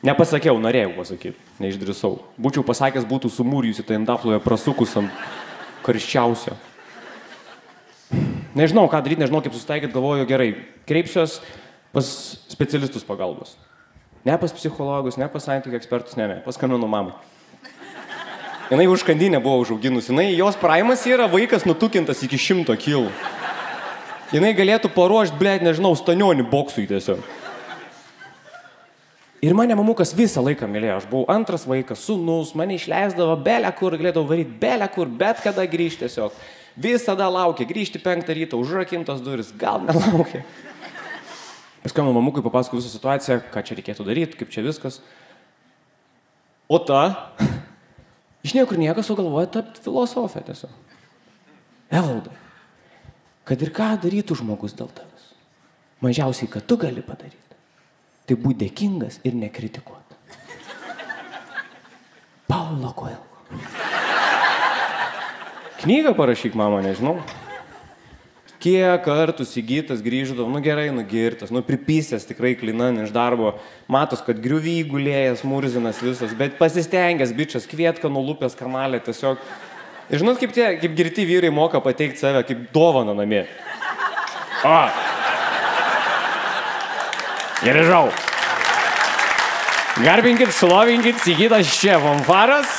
Nepasakiau, norėjau pasakyti, neišdrįsau. Būčiau pasakęs, būtų sumūrijusi tą indaplovę prasukus ant karščiausio. Nežinau, ką daryti, nežinau, kaip susitaikyti, galvoju, gerai, kreipsiuos pas specialistus pagalbos. Ne pas psichologus, ne pas santykių ekspertus, ne, paskambinu mamai. Jinai užkandinę buvo užauginusi, jos praimas yra vaikas nutukintas iki 100 kilų. Jinai galėtų paruošti, blėt, nežinau, stanionį boksui tiesiog. Ir mane mamukas visą laiką mylėjo. Aš buvau antras vaikas, sūnus, mane išleisdavo belę kur, galėdavo varyti belę kur, bet kada grįžti tiesiog. Visada laukė, grįžti 5 ryto, užrakintos duris, gal nelaukė. Paskambinau mamukui, papasakojau visą situaciją, ką čia reikėtų daryti, kaip čia viskas. O ta, iš niekur niekas sugalvoja tapti filosofę tiesiog. Evaldai, kad ir ką darytų žmogus dėl tavęs, mažiausiai, kad tu gali padaryti. Tai būti dėkingas ir nekritikuoti. Paulo Coelho. Knygą parašyk, mama, nežinau. Kiek kartų Sigitas grįždavo, nu gerai, nugirtas, pripysęs tikrai klinan iš darbo, matos, kad griuvy gulėjęs, murzinas visas, bet pasistengęs bičias, kvietka nulupęs karmalę tiesiog. Ir žinot, kaip girti vyrai moka pateikti save, kaip dovaną namie. O! Grįžau. Garbinkit, slovinkit, Sigitas čia, fanfaras.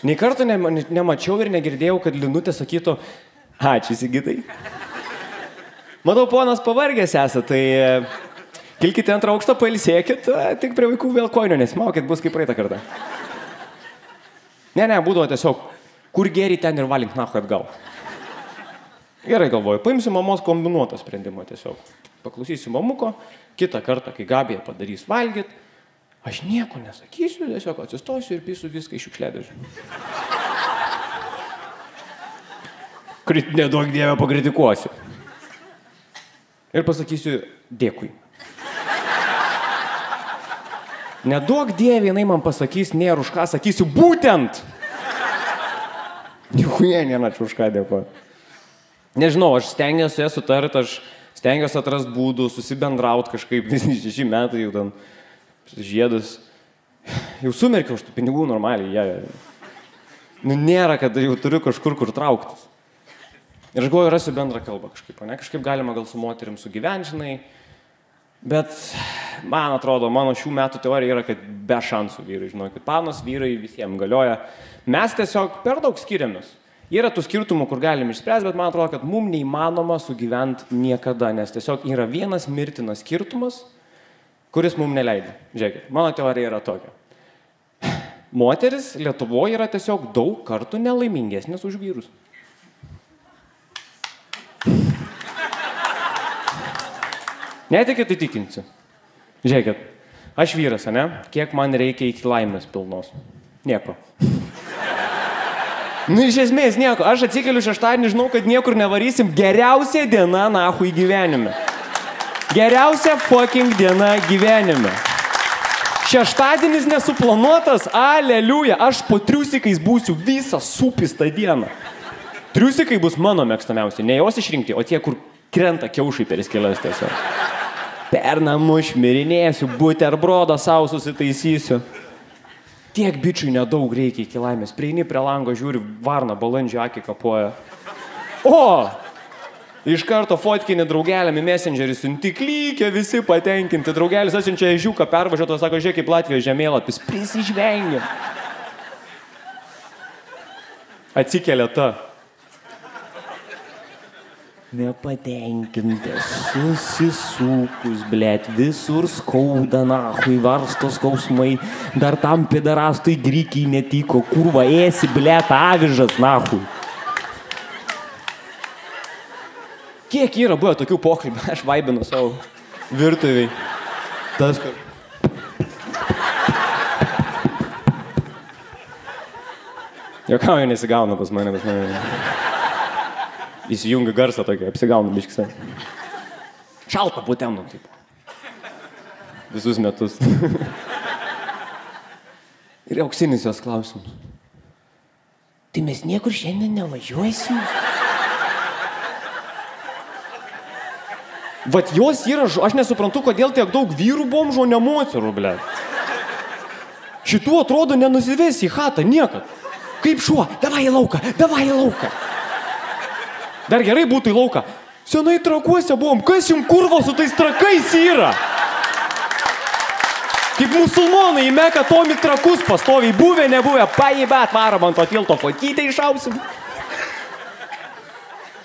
Nei karto nemačiau ir negirdėjau, kad Linutė sakytų, ačiū Sigitai. Matau, ponas pavargęs esate, tai kilkite antrą aukštą, pailsėkit, tik prie vaikų vėl kojinių nesmaukit, bus kaip praeitą kartą. Ne, būdavo tiesiog, kur geri ten ir valink nahu atgal. Gerai galvoju, paimsiu mamos kombinuotą sprendimą tiesiog. Paklausysiu mamuko, kitą kartą, kai Gabija padarys valgyt, aš nieko nesakysiu, tiesiog atsistosiu ir pysiu viską iš šiukšliadėžių. Neduok Dieve, pakritikuosiu. Ir pasakysiu dėkui. Neduok Dieve, jinai man pasakys, nėra už ką, sakysiu, būtent. Niekuoje nėra už ką dėkoju. Nežinau, aš stengiuosi ją sutart, aš stengiuosi atrast būdų, susibendraut kažkaip, 6 metai jau ten žiedus. Jau sumerkiau už tų pinigų normaliai, Nu, nėra, kad jau turiu kažkur, kur trauktis. Ir aš galvoju, rasiu bendrą kalbą kažkaip, ne? Kažkaip galima gal su moterim sugyventi, žinai. Bet man atrodo, mano šių metų teorija yra, kad be šansų vyrai, žinau, kad panos vyrai visiems galioja. Mes tiesiog per daug skiriamės. Yra tų skirtumų, kur galim išspręsti, bet man atrodo, kad mums neįmanoma sugyventi niekada, nes tiesiog yra vienas mirtinas skirtumas, kuris mums neleidžia. Žiūrėkit, mano teorija yra tokia. Moteris Lietuvoje yra tiesiog daug kartų nelaimingesnės už vyrus. Netikit, įtikinsiu. Žiūrėkit, aš vyras, ne? Kiek man reikia iki laimės pilnos? Nieko. Nu, iš esmės nieko. Aš atsikeliu šeštadienį, žinau, kad niekur nevarysim. Geriausia diena, nahui, gyvenime. Geriausia fucking diena gyvenime. Šeštadienis nesuplanuotas, aleliuja. Aš po triusikais būsiu visą supistą dieną. Triusikai bus mano mėgstamiausi. Ne jos išrinkti, o tie, kur krenta kiaušai per kelias tiesiog. Per namus šmirinėsiu, buterbrodą savo susitaisysiu. Tiek bičiui nedaug reikia iki laimės. Prieini prie lango, žiūri, varna, balandžio akį kapoja. O! Iš karto fotkinį draugelėm į Messengerį siunti, klykia, visi patenkinti. Draugelis atsiunčia ežiuką, pervažiuoto, sako, žiūrėk, kaip Latvijos žemėlapis. Prisižvengia. Atsikelia ta. Nepatenkintas, susisukus, blėt, visur skauda, nahui, varstos skausmai, dar tam pedarastui grikiai netiko, kurva, ėsi, blėt, avižas, nahui. Kiek yra buvo tokių pokalbių, aš vaibinu savo virtuviai. Tas, kur... Jokauju nesigauna pas mane. Įsijungi garsą tokį, apsigaunu biškisai. Šalta putenų, taip. Visus metus. Ir auksinis jos klausimus. Tai mes niekur šiandien nevažiuosim? Vat jos yra, aš nesuprantu, kodėl tiek daug vyrų bomžo, ne moterų, ble. Šitų atrodo nenusivesi į chatą niekad. Kaip šuo, davai į lauką, davai į lauką. Dar gerai būtų į lauką. Senai trakuose buvom, kas jums kurva su tais trakais yra? Kaip musulmonai į Meką tomi trakus pastoviai buvę, nebuvę, paėbę, atvarom ant to tilto, fotytę išausim.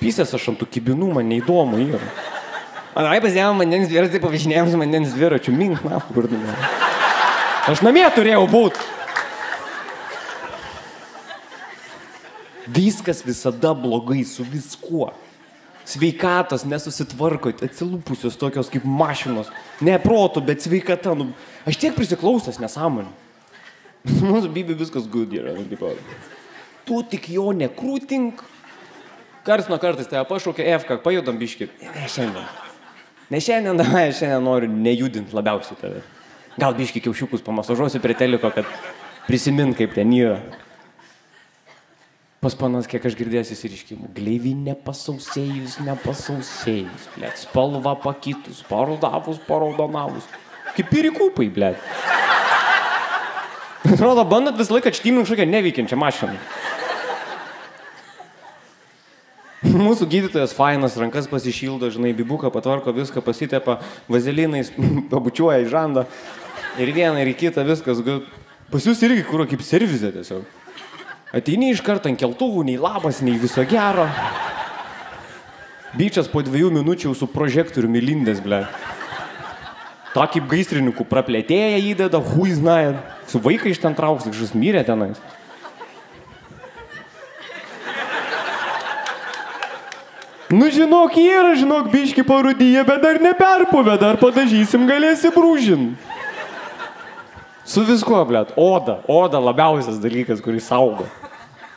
Pysės aš ant tų kibinų, man neįdomu yra. Anai pasiėmė vandens dviratį, pavažinėjom su vandens dviračiu, mink, na, kur dumė. Aš namie turėjau būt. Viskas visada blogai su viskuo. Sveikatos nesusitvarkot, atsilūpusios tokios kaip mašinos. Ne protų, bet sveikata. Nu, aš tiek prisiklausęs nesąmonį. Mūsų bibi viskas good yra. Tu tik jo nekrūtink. Karts nuo kartais tave pašaukia, Efka, pajudam biškį. Ne šiandien. Ne šiandien, aš šiandien noriu nejudint labiausiai tave. Gal biškį kiaušiukus pamasažuosiu prie teliko, kad prisimint, kaip ten yra. Pas panas, kiek aš girdėjęs įsiriškimų. Gleivinė nepasausėjus, blėt. Spalva pakitus, paraudonavus. Kaip pirikūpai, blėt. Atrodo, bandot visą laiką atštimint kažkokią neveikiančią mašiną. Mūsų gydytojas fainas, rankas pasišildo, žinai, bibuką patvarko, viską pasitepa, vazelinais, pabučiuoja į žandą. Ir vieną, ir kitą, viskas. Pas jūs irgi kuro kaip servizė tiesiog. Ateini iš karto ant keltuvų, nei labas, nei viso gero. Bičias po 2 minučių su prožektoriumi lindės, ble. Ta kaip gaisrininkų praplėtėja įdeda, hui znai. Su vaikai iš ten trauks, kažkas mirė tenais. Nu žinok, yra, žinok, biški parūdyje, bet dar neperpuvę, dar padažysim, galėsi brūžin. Su viskuo, blėt. Oda labiausias dalykas, kuris saugo.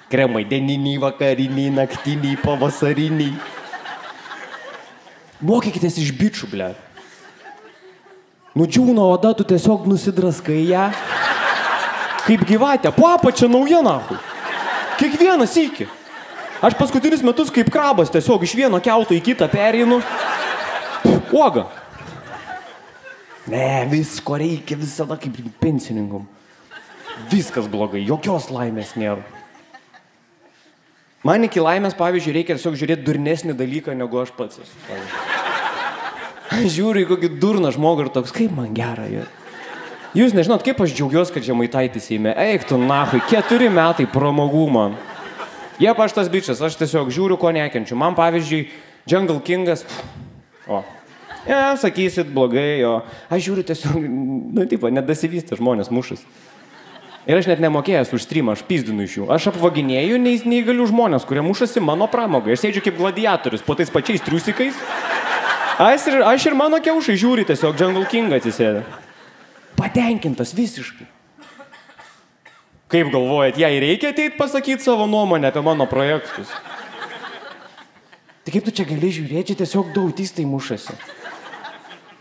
Kremai dieniniai, vakariniai, naktiniai, pavasariniai. Mokykitės iš bičių, blėt. Nudžiūna oda, tu tiesiog nusidraskai ją. Kaip gyvatė, papačia nauja nahui. Kiekvienas iki. Aš paskutinius metus kaip krabas tiesiog iš vieno kiauto į kitą pereinu. Uoga. Ne, visko reikia visada kaip pensininkam. Viskas blogai, jokios laimės nėra. Man iki laimės, pavyzdžiui, reikia tiesiog žiūrėti durnesnį dalyką, negu aš pats esu. Aš žiūriu į kokį durną žmogų ir toks, kaip man gera. Jūs nežinot, kaip aš džiaugiuosi, kad Žemaitaitis Seime. Eik tu nahui, 4 metai pramogų man. Jie aš tas bičias, aš tiesiog žiūriu, ko nekenčiu. Man, pavyzdžiui, Jungle Kingas, sakysit blogai, aš žiūriu tiesiog, nedasivystę žmonės mušas. Ir aš net nemokėjęs už streamą, aš pizdinu iš jų. Aš apvaginėju neįgalių žmonės, kurie mušasi mano pramogai. Aš sėdžiu kaip gladiatorius, po tais pačiais triusikais. Aš ir mano kiaušai žiūri tiesiog Jungle Kingą atsisėdę. Patenkintas visiškai. Kaip galvojat, jai reikia ateit pasakyti savo nuomonę apie mano projektus? Tai kaip tu čia gali žiūrėti, čia tiesiog du autistai mušasi.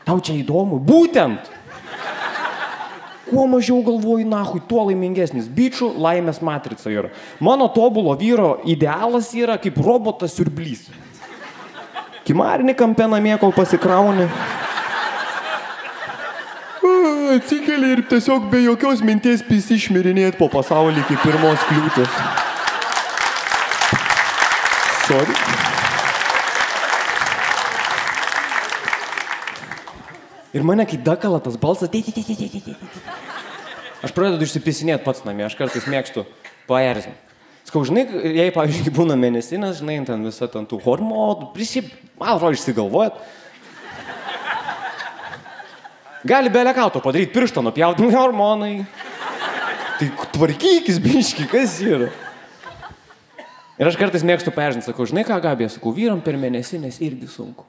Tau čia įdomu? Būtent! Kuo mažiau galvoju, nahui, tuo laimingesnis. Bičių laimės matrica yra. Mano tobulo vyro idealas yra kaip robotas siurblys. Kimarinį kampę namie, kol pasikrauni. Atsikeli ir tiesiog be jokios minties išmirinėt po pasaulį kaip pirmos kliūtės. Sorry. Ir mane, kai dakala tas balsas, aš pradedu išsipisinėti pats namie, aš kartais mėgstu paerzinti. Skau, žinai, jei, pavyzdžiui, būna mėnesinės, žinai, ten visa ten tų hormonų, man atrodo, išsigalvojat. Gali belekauto padaryti, pirštą nupjauti, hormonai. Tai tvarkykis, biški, kas yra? Ir aš kartais mėgstu paerzinti, sakau, žinai ką, Gabija, sakau, vyram per mėnesinės irgi sunku.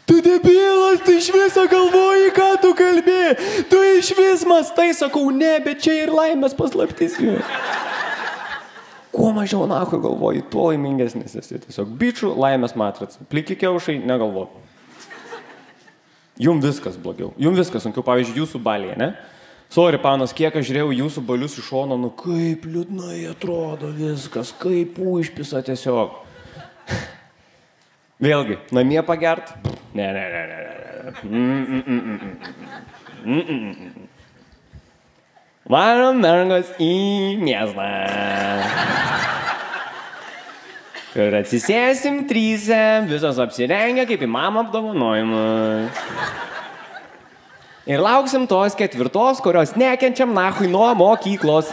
Tu debilas, tu iš viso galvoji, ką tu kalbė. Tu iš vis mastai, sakau, ne, bet čia ir laimės paslaptis. Kuo mažiau nahui galvoji, tuo laimingesnis esi. Tiesiog bičių laimės matrica. Pliki kiaušai, negalvok. Jum viskas blogiau. Jum viskas sunkiau. Pavyzdžiui, jūsų balėje, ne? Sorry, panas, kiek aš žiūrėjau jūsų balius iš šono, nu kaip liūdnai atrodo viskas, kaip užpisa tiesiog. Vėlgi, namie pagert? Ne. Varom mergos į miestą. Ir atsisėsim 3, visos apsirengę kaip į mamą apdovanojimus. Ir lauksim tos 4, kurios nekenčiam nahui nuo mokyklos.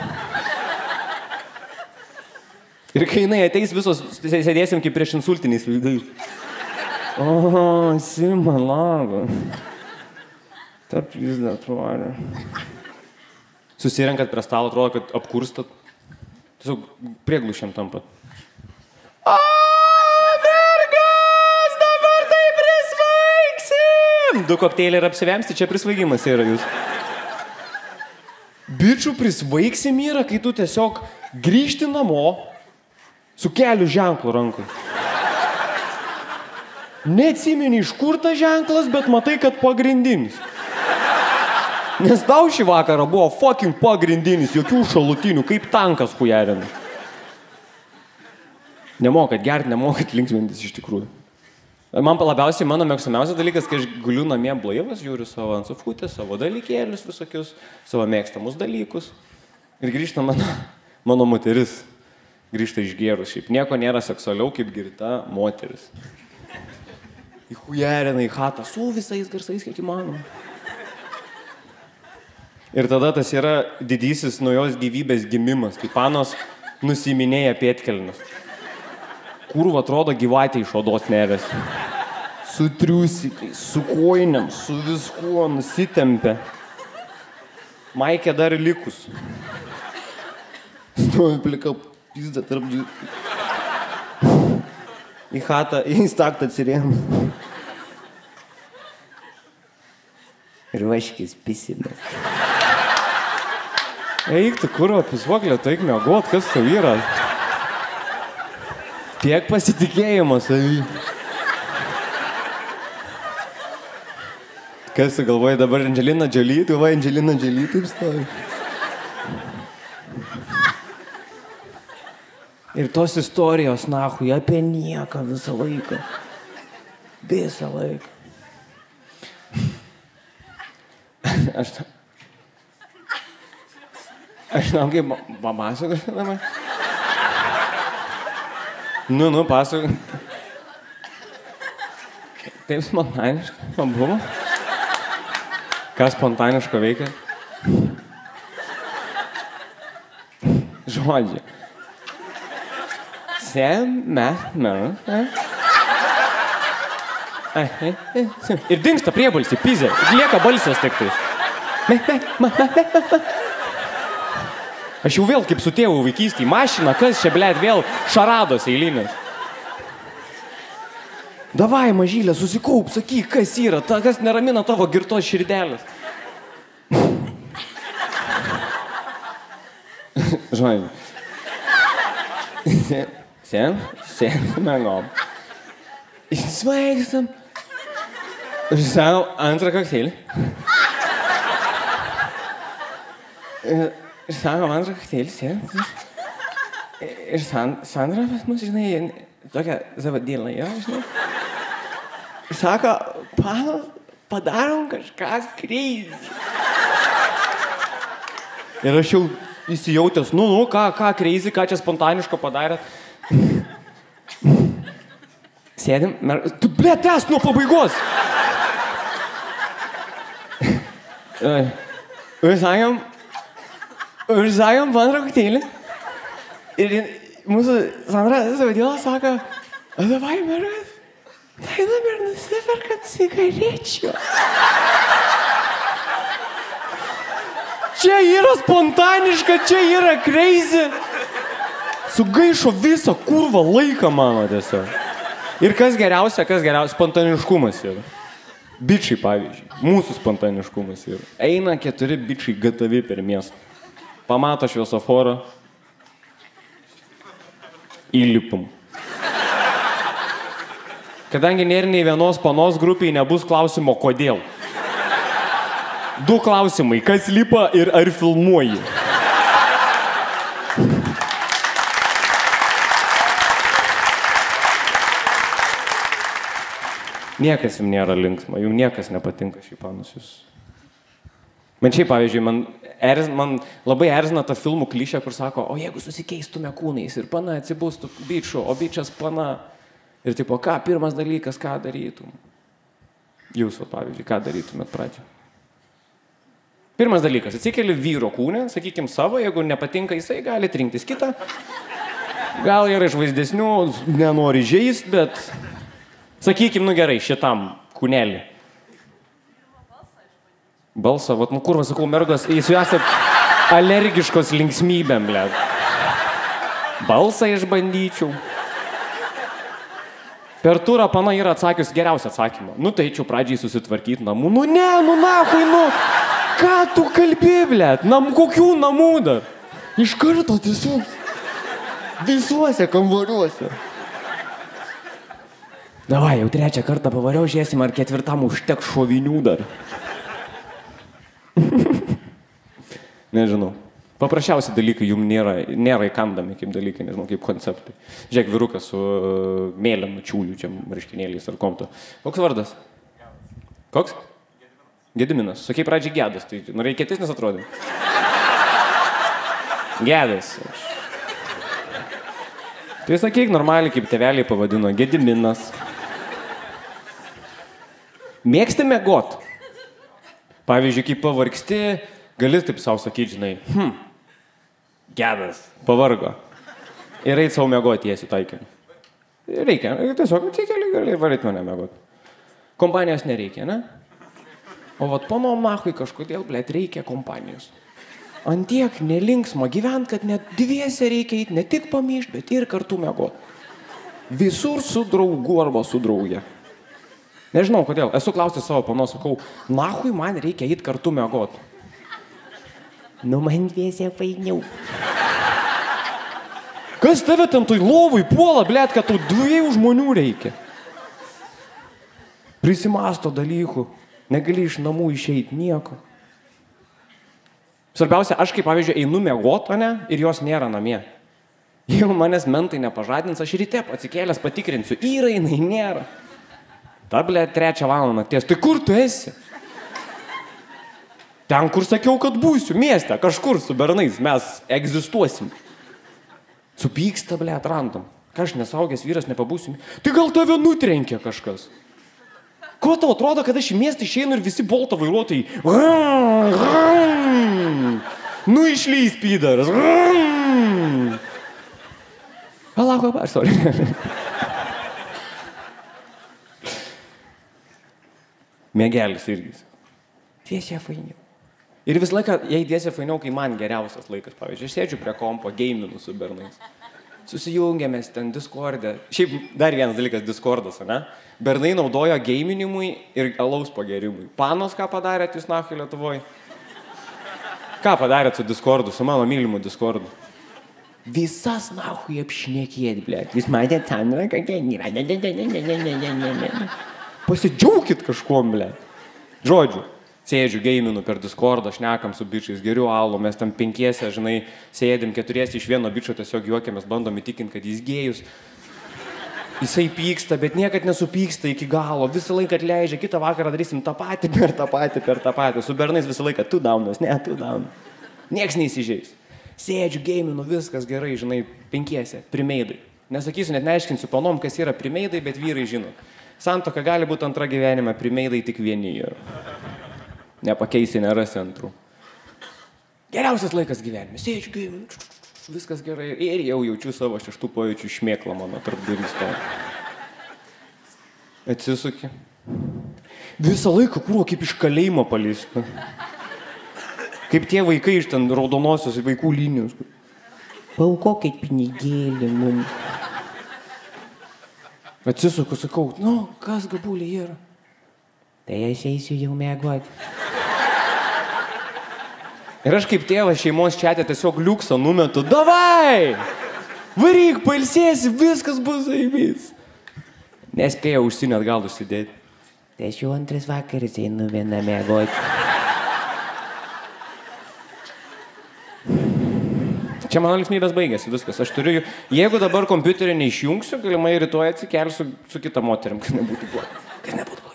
Ir kai jinai ateis, visos sėdėsim kaip prieš insultiniais veidais. O, Sima lago. Tarp vis dar atrodo. Susirenkat prie stalo, atrodo, kad apkurstat. Tiesiog prieglušiam tampat. O, mergas, dabar tai prisvaigsim! 2 kokteiliai ir apsivemsti, čia prisvaigimas yra jūs. Bičių prisvaigsim yra, kai tu tiesiog grįžti namo su kelių ženklu rankui. Neatsimeni, iš kur tas ženklas, bet matai, kad pagrindinis. Nes tau šį vakarą buvo fucking pagrindinis, jokių šalutinių, kaip tankas hujarina. Nemokat gerti, nemokat linksmintis iš tikrųjų. Man labiausiai mano mėgstamiausias dalykas, kai aš guliu namie blaivas, žiūriu savo ant sofutės, savo dalykėlius visokius, savo mėgstamus dalykus. Ir grįžta mano moteris. Grįžta išgėrus. Šiaip nieko nėra seksualiau kaip girta moteris. Į hujarina, į chatą, su visais garsais, kiek įmanoma. Ir tada tas yra didysis naujos gyvybės gimimas, kai panos nusiminėja pėtkelnius. Kurva atrodo gyvatė iš odos nerės. Su triusikais, su koiniam, su viskuo nusitempia. Maikė dar likus. Stovi plika pizda tarp džių. Į chatą, į staktą atsirėm. Ir vaškis pisinas. Eik tu, kurva, pisuoklė, tu eik miegot, kas tau yra? Tiek pasitikėjimo savy. Kas sugalvoja dabar Angelina Jolie, tu va Angelina Jolie taip stovi. Ir tos istorijos, nahui, apie nieką visą laiką. Visą laiką. Aš žinau, kaip papasakosiu dabar. Nu, pasakok. Taip spontaniška, man buvo. Ką spontaniško veikia? Žodžiai. Ir dingsta priebalsį, pizė. Lieka balsės tik tais. Aš jau vėl kaip su tėvu vaikystėj. Mašina, kas čia, blėt, vėl šarados eilinės. Davai, mažylė, susikaup, sakyk, kas yra, kas neramina tavo girtos širdelės. Žinai. Sėmėm. Sveikstam. Ir savo antrą kokteilį. Ir sako, man raktelį, sėdė. Ir Sandra pas mus, žinai, tokia zavadėlė, jo, žinai. Ir sako, padarom kažką crazy. Ir aš jau įsijautęs, ką crazy, ką čia spontaniško padarėt. Sėdim, tu, blė, tęsk nuo pabaigos. Ir sakėm man raktelį. Ir mūsų Sandra zavadėlė sako, davai, meras, tai dabar nusiperkam cigarečių. Čia yra spontaniška, čia yra crazy. Sugaišo visą kurvą laiką mano tiesiog. Ir kas geriausia, spontaniškumas yra. Bičiai, pavyzdžiui, mūsų spontaniškumas yra. Eina 4 bičiai gatavi per miestą. Pamato šviesoforą. Įlipum. Kadangi nėra nei vienos panos grupiai, nebus klausimo, kodėl. 2 klausimai, kas lipa ir ar filmuoji. Niekas jums nėra linksma, jums niekas nepatinka šiaip panusius. Man šiaip, pavyzdžiui, man labai erzina ta filmų klišė, kur sako, o jeigu susikeistume kūnais ir pana atsibūstų bičių, o bičias pana. Ir tipo, pirmas dalykas, ką darytum? Jūs, pavyzdžiui, ką darytumėt pradžią? Pirmas dalykas, atsikeli vyro kūnę, sakykim savo, jeigu nepatinka jisai, gali rinktis kitą. Gal yra išvaizdesnių, nenori žeist, bet sakykim, gerai, šitam kūnelį. Balsą, kur vas sakau, mergos, jūs esat alergiškos linksmybėm, blėt. Balsą išbandyčiau. Per turą pana yra atsakius geriausią atsakymą. Tai eičiau pradžiai susitvarkyti namų. Nahui, ką tu kalbi, blėt? Kokių namų dar? Iš karto tiesiog visuose kambariuose. Davai, jau 3 kartą pavariau, žiūrėsim, ar 4 užteks šovinių dar. Nežinau. Paprasčiausi dalykai jums nėra įkandami kaip dalykai, nežinau, kaip konceptai. Žiūrėk, vyrukas su mėlynu čiūliu, čia marškinėliais ar komto. Koks vardas? Koks? Gediminas. Sakai pradžiai Gedas, tai norėjai kietesnis atrodė? Gedas. Tai sakyk normaliai, kaip tėveliai pavadino, Gediminas. Mėgsti miegot? Pavyzdžiui, kai pavargsti, gali taip savo sakyti, žinai, Gedas, pavargo. Ir eit savo miegoti tiesiai taikiniu. Reikia, tiesiog atsikeli, gali varyti mane miegoti. Kompanijos nereikia, ne? O pono Machui kažkodėl, blėt, reikia kompanijos. Antiek nelinksma gyvent, kad net dviese reikia eiti, ne tik pamyšt, bet ir kartu miegoti. Visur su draugu arba su drauge. Nežinau, kodėl. Esu klausęs savo panos, sakau, Machui man reikia eiti kartu miegoti. Man dviese fainiau. Kas tave ten toj lovui puola, blėt, kad tau 2 žmonių reikia? Prisimasto dalykų. Negali iš namų išeiti nieko. Svarbiausia, aš kaip pavyzdžiui einu miegot, ne, ir jos nėra namie. Jeigu manęs mentai nepažadins, aš ryte atsikėlęs patikrinsiu, yra jinai nėra. Ta, ble, 3 valandą nakties. Tai kur tu esi? Ten, kur sakiau, kad būsiu, mieste, kažkur su bernais, mes egzistuosim. Supyksta, ble, atrandam. Ką aš nesaugęs vyras nepabūsiu. Tai gal tave nutrenkė kažkas? Ko tau atrodo, kad aš į miestą išeinu ir visi bolto vairuotojai? Nu išlys, pydaras. Allahu akbar, sorry. Mėgelis irgi. Dviese fainiau. Ir visą laiką, jei dviese fainiau, kai man geriausias laikas, pavyzdžiui, aš sėdžiu prie kompo, gaminu su bernais. Susijungiamės ten Discord'e. Šiaip dar vienas dalykas Discord'as, ne? Bernai naudojo gaminimui ir alaus pagerimui. Panos ką padarėt jūs nahui Lietuvoje? Ką padarėt su Discord'u, su mano mylimu Discord'u? Visas nahui apšnekėt, blėt. Jūs matėt ten, kokia nėra. Pasidžiaukit kažkuom, blėt. Žodžiu. Sėdžiu, gaminu per Discordą, šnekam su bičiais, geriu alų, mes tam 5, žinai, sėdim 4 iš vieno bičio, tiesiog juokiamės, bandom įtikinti, kad jis gėjus. Jisai pyksta, bet niekad nesupyksta iki galo, visą laiką atleidžia, kitą vakarą darysim tą patį, per tą patį. Su bernais visą laiką, tu daunas, ne, tu daunas. Nieks neįsižeis. Sėdžiu, gaminu, viskas gerai, žinai, 5, primeidai. Nesakysiu, net neaiškinsiu panom, kas yra primeidai, bet vyrai žino. Santuoka gali būti antra gyvenime, primeidai tik vieni yra. Nepakeisi, nerasi antrų. Geriausias laikas gyvenime. Sėdžiu, gyvenu, viskas gerai. Ir jau jaučiu savo 6 pojūčių šmėklą mano tarp durys to. Atsisuki. Visą laiką kūro kaip iš kalėjimo paleista. Kaip tie vaikai iš ten raudonosios vaikų linijos. Paukokit pinigėlį mums. Atsisuku, sakau, nu, kas gabulė yra? Tai aš eisiu jau mėgoti. Ir aš kaip tėvas šeimos čiate tiesiog liuksą numetu. Davai! Varyk, pailsėsi, viskas bus zaibys. Nespėjau užsinę atgal užsidėti. Tai aš jau 2 vakaris einu vieną mėgoti. Čia mano linksmybės baigėsi, viskas. Aš turiu, jeigu dabar kompiuterį neišjungsiu, galimai rytoj atsikelsiu su kita moterim, kad nebūtų blogas. Kad nebūtų blogas.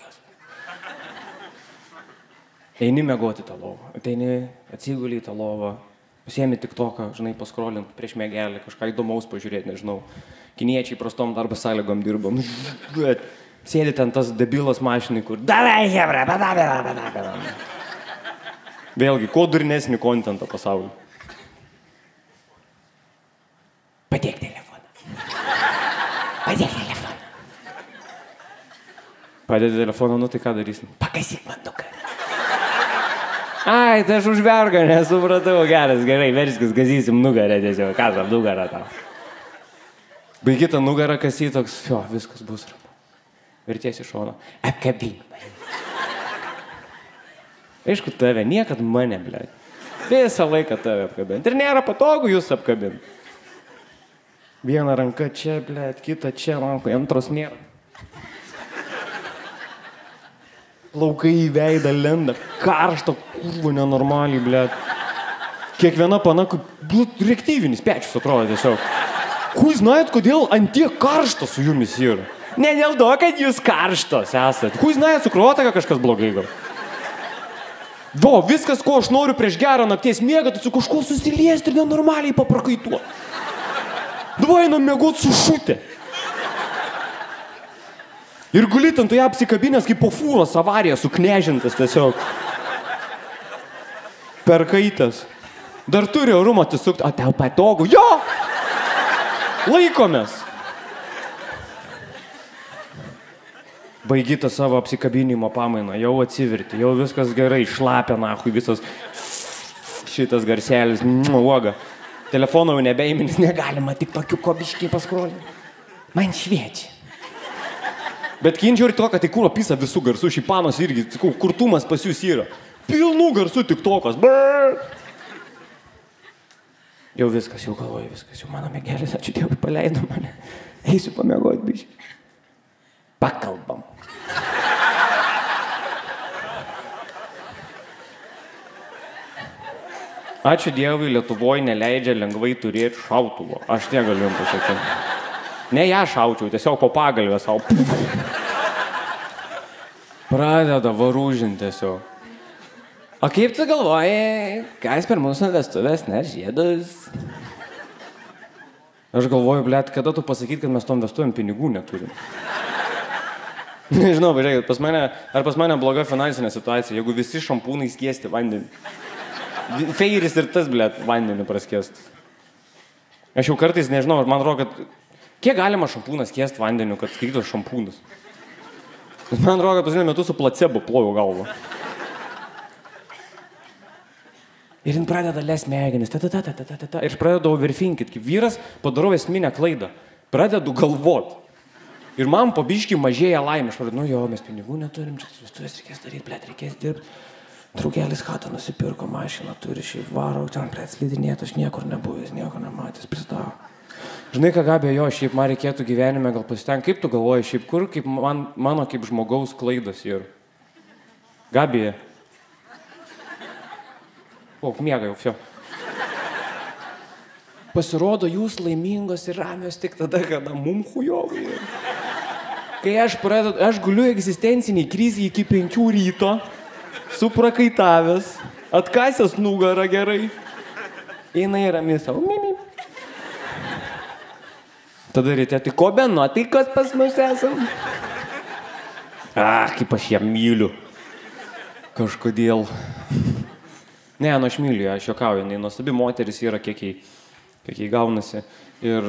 Eini mėgoti tą lovą, ateini atsigulį į tą lovą, pasiemi TikToką, žinai, paskrolint prieš mėgelį, kažką įdomaus pažiūrėti, nežinau. Kiniečiai prastom darbo sąlygom dirba, bet sėdi ten tas debilas mašinai, kur davai, hebra, badabė. Vėlgi, kuo durnesnį kontentą pasaulyje. Padėk telefoną. Padėk telefoną. Padėk telefoną, nu tai ką darysim? Pakasyk man nugarą. Ai, tai aš už vergą nesupratau, geras, gerai, verskis, gazysim nugarą tiesiog, kasam nugarą tau. Baigi tą nugarą kasy toks, jo, viskas bus ramu. Verties iš šono, apkabink mane. Aišku, tave, niekad mane, blėt. Visą laiką tave apkabint. Ir nėra patogu jūs apkabint. Viena ranka čia, blėt, kita čia, rankoje, antros nėra. Plaukai į veidą lenda, karšto, kurvo nenormaliai, blėt. Kiekviena pana, kaip reaktyvinis pečius atrodo tiesiog. Kui žinojat, kodėl ant tiek karšto su jumis yra? Ne dėl to, kad jūs karštos esat. Kui žinojat, su krūvotaka kažkas blogai gal. Viskas, ko aš noriu prieš gerą nakties miegą, tai su kažkuo susiliesti ir nenormaliai paprakaituoti. Davai einam miegot su šutė. Ir gulit ant toje apsikabinės kaip po fūros avarija suknežintas tiesiog. Perkaitęs. Dar turi orumo atsisukti. O tau patogu? Jo! Laikomės. Baigita savo apsikabinimo pamainą. Jau atsiverti. Jau viskas gerai. Šlapia nahui visas šitas garselis. Uoga. Telefono jau nebeiminis. Negalima tik tokių kobiškiai paskrolinti. Man šviečia. Bet kinčiau ir to, kad tai kūro pisa visų garsų, šį panos irgi, kurtumas pas jūs yra. Pilnų garsų tik tokas. Jau viskas, jau galvoju, viskas, jau mano mėgelis, ačiū Dievui, paleido mane. Eisiu pamiegoti, biškai. Pakalbam. Ačiū Dievui, Lietuvoje neleidžia lengvai turėti šautuvo. Aš negaliu jums pasakyti. Ne ją šaučiau, tiesiog po pagalvę savo. Pradeda varūžinti tiesiog. O kaip tu galvoji, kas per mūsų vestuvės, ne, žiedus? Aš galvoju, blėt, kada tu pasakyt, kad mes tom vestuvėm pinigų neturim? Nežinau, žiūrėkit, pas mane bloga finansinė situacija, jeigu visi šampūnai skiesti vandenį. Feiris ir tas, blėt, vandenį praskiestas. Aš jau kartais nežinau, man atrodo, kad kiek galima šampūną skiesti vandeniu, kad skaitytų šampūnas? Man atrodo, kad pasinė metu su placebo ploju galvą. Ir jin pradeda les smegenis, ir aš pradedu overthinkit, kaip vyras padarau esminę klaidą, pradedu galvot. Ir man po biškį mažėja laimė, aš pradedu, jo, mes pinigų neturim, čia tas vestuvės reikės daryti, blėt, reikės dirbti. Draugelis chatą nusipirko, mašiną turi, šiaip varo, ten, blėt, slidinėt, aš niekur nebuvęs, nieko nematęs, prisidavo. Žinai, ką Gabė, jo, šiaip man reikėtų gyvenime gal pasitengti, kaip tu galvoji, šiaip kur, kaip mano kaip žmogaus klaidas ir. Gabė. O, miega jau, fio. Pasirodo, jūs laimingos ir ramios tik tada, kada mum chujovai. Kai aš guliu egzistenciniai krizį iki 5 ryto, suprakaitavęs, atkasęs nugarą gerai, eina į rami savo mimi. Tada ryte, tai ko be nuotaikos pas mus esam? Kaip aš ją myliu. Kažkodėl. Ne, aš myliu ją, aš juokauju, jinai nuostabi moteris yra, kiek jai gaunasi. Ir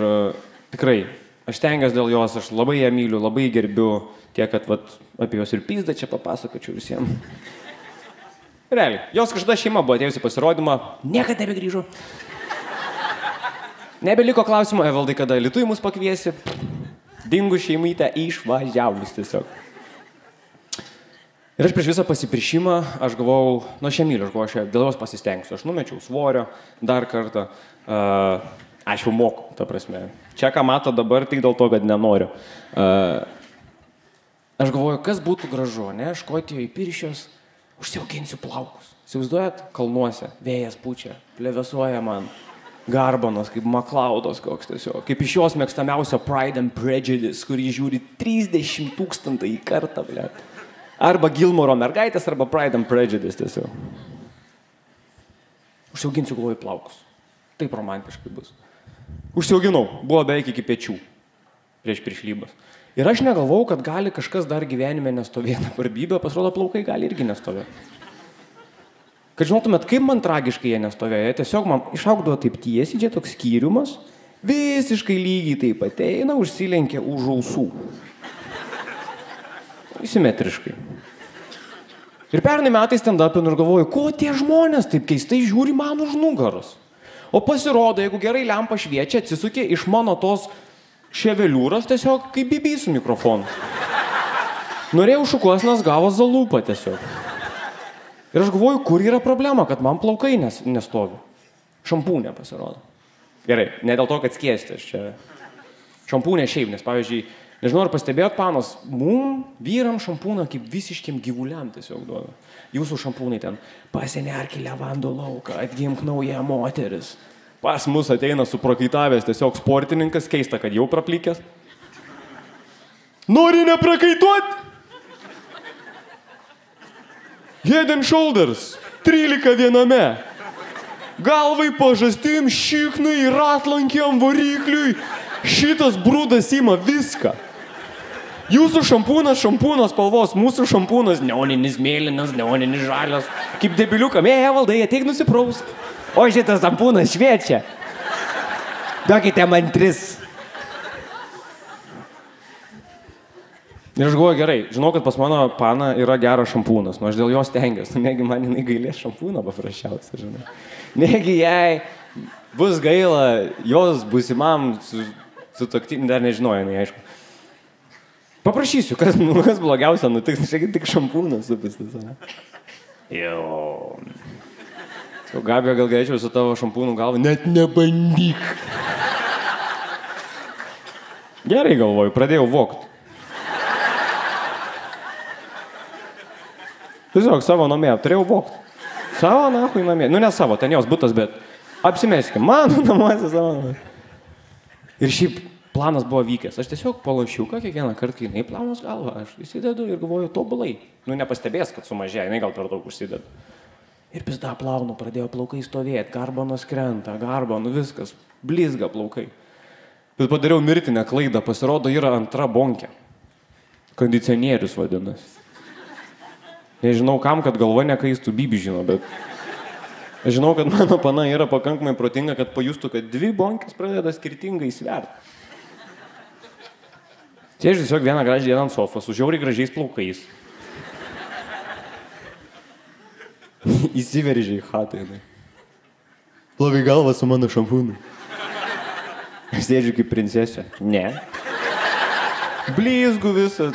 tikrai, aš stengiuosi dėl jos, aš labai ją myliu, labai gerbiu, tiek, kad apie jos ir pizdą čia papasakočiau visiems. Realiai, jos kažkada šeima buvo atėjusi pasirodymą, niekada nebegrįžo. Nebeliko klausimo, Evaldai, kada Lietuvai mus pakviesi, dingu šeimytę išvažiavus tiesiog. Ir aš prieš visą pasipiršimą, aš galvojau, aš ją myliu, aš dėl jos pasistengsiu. Aš numečiau svorio dar kartą, aš jau moku, ta prasme. Čia, ką mato dabar, tik dėl to, kad nenoriu. Aš galvoju, kas būtų gražu, ne, Škotijoje įpiršios, užsiauginsiu plaukus. Įsivaizduojat, kalnuose, vėjas pučia, plevesuoja man, garbanos, kaip MacLeodas koks tiesiog, kaip iš jos mėgstamiausio Pride and Prejudice, kurį žiūri 30 000 kartą, blėt. Arba Gilmoro mergaitės, arba Pride and Prejudice tiesiog. Užsiauginsiu galvoju plaukus. Taip romantiškai bus. Užsiauginau, buvo beveik iki pečių prieš priešlybas. Ir aš negalvau, kad gali kažkas dar gyvenime nestovėti parbybę, pasirodo plaukai gali irgi nestovėti. Kad žinotumėt, kaip man tragiškai jie nestovėjo, tiesiog man išaugdavo taip tiesiai, čia toks skyriumas, visiškai lygiai taip ateina, užsilenkia už ausų. Simetriškai. Ir pernai metais stand-upinu ir galvoju, ko tie žmonės taip keistai žiūri man už nugaros. O pasirodo, jeigu gerai lempa šviečia, atsisukė iš mano tos ševeliūros tiesiog kaip bibi su mikrofonu. Norėjau šukuosnas, gavo zalūpą tiesiog. Ir aš galvoju, kur yra problema, kad man plaukai nestovi. Šampūnė pasirodo. Gerai, ne dėl to, kad skiesti aš čia. Šampūnė šiaip, nes pavyzdžiui, nežinau, ar pastebėjot, panos, mum vyram šampūną kaip visiškiam gyvuliam tiesiog duoda. Jūsų šampūnai ten, pasinerk į levandų lauką, atgimk naują moteris. Pas mus ateina suprakaitavęs tiesiog sportininkas, keista, kad jau praplikęs. Nori neprakaituot? Head and shoulders, 13 viename. Galvai pažastim, šiknai, ratlankiam, varikliui. Šitas brūdas ima viską. Jūsų šampūnas spalvos, mūsų šampūnas neoninis mėlynas, neoninis žalias. Kaip debiliukam, Evaldai, ateik nusipraust. O šitas šampūnas šviečia. Duokite man 3. Ir aš galvoju, gerai, žinau, kad pas mano paną yra geras šampūnas, nu aš dėl jos stengiuosi, negi man jinai gailės šampūną paprasčiausia, žinai. Negi jai bus gaila, jos būsimam sutuoktinį, dar nežinau, jinai aišku. Paprašysiu, kas blogiausia nutiks, šiek tik šampūnas supistas, ne? Jo. Gabija, gal galėčiau su tavo šampūnų galva, net nebandyk. Gerai galvoju, pradėjau vokt. Tiesiog savo namie turėjau vokt. Savo nahui namie. Nu, ne savo, ten jos butas, bet apsimeskim. Mano namuose savo namuose. Ir šiaip planas buvo vykęs. Aš tiesiog po lašiuką kiekvieną kartą, kai jinai plaunus galvą, aš įsidedu ir galvoju tobulai. Nu, nepastebės, kad sumažėjo, jinai gal per daug užsidedu. Ir pizda plaunu, pradėjo plaukai stovėti, garbanos krenta, nu viskas, blizga plaukai. Bet padariau mirtinę klaidą, pasirodo, yra antra bonkė. Kondicionierius vadinasi. Nežinau kam, kad galva nekaistų, Bibi žino, bet aš žinau, kad mano pana yra pakankamai protinga, kad pajustų, kad dvi bonkės pradeda skirtingai sverti. Sėdžiu tiesiog vieną gražią dieną ant sofos, su žiauriai gražiais plaukais. Įsiveržė į chatą. Plovai galvą su mano šampūnu. Aš sėdžiu kaip princesė. Ne. Blizgu visą.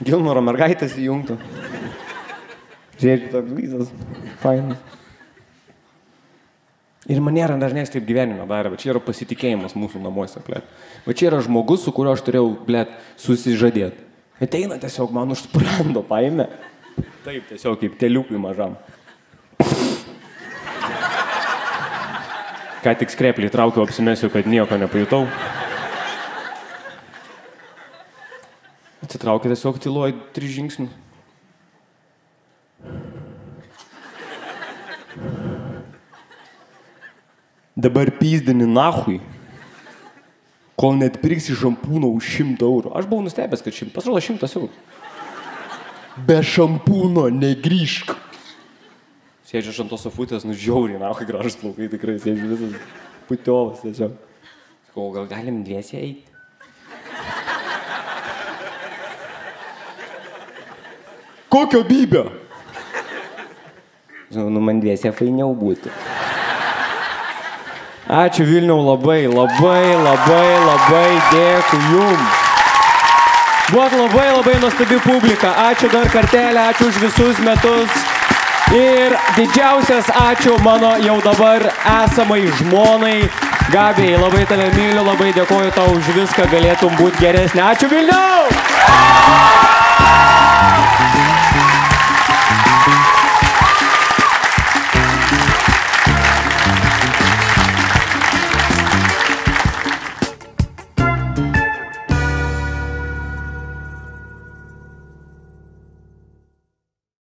Gilmaro mergaitės įjungtų. Sėdžiu toks blizas. Fainas. Ir manėra dažnai taip gyvenime darė, bet čia yra pasitikėjimas mūsų namuose, blėt. Bet čia yra žmogus, su kuriuo aš turėjau, blėt, susižadėti. Ateina tiesiog man už sprando paėmė. Taip, tiesiog kaip teliukui mažam. Ką tik skreplį traukiau, apsimesiu, kad nieko nepajutau. Atsitraukė tiesiog tyluoj 3 žingsnius. Dabar pyzdini nahui, kol net pirksi šampūno už 100 eurų. Aš buvau nustebęs, kad pasirodo 100 eurų. Be šampūno negrįžk. Sėdžiu ant tos sofutės, nu žiauriai, nahui gražus plaukai, tikrai sėdžiu visas putiovas tiesiog. Sakau, gal galim dviese eiti? Kokio bybio? Nu, man dviese fainiau būtų. Ačiū Vilniau labai dėkui jums. Buvot labai nuostabi publika. Ačiū dar kartelį, ačiū už visus metus. Ir didžiausias ačiū mano jau dabar esamai žmonai. Gabijai, labai tave myliu, labai dėkoju tau už viską, galėtum būti geresnė. Ačiū Vilniau!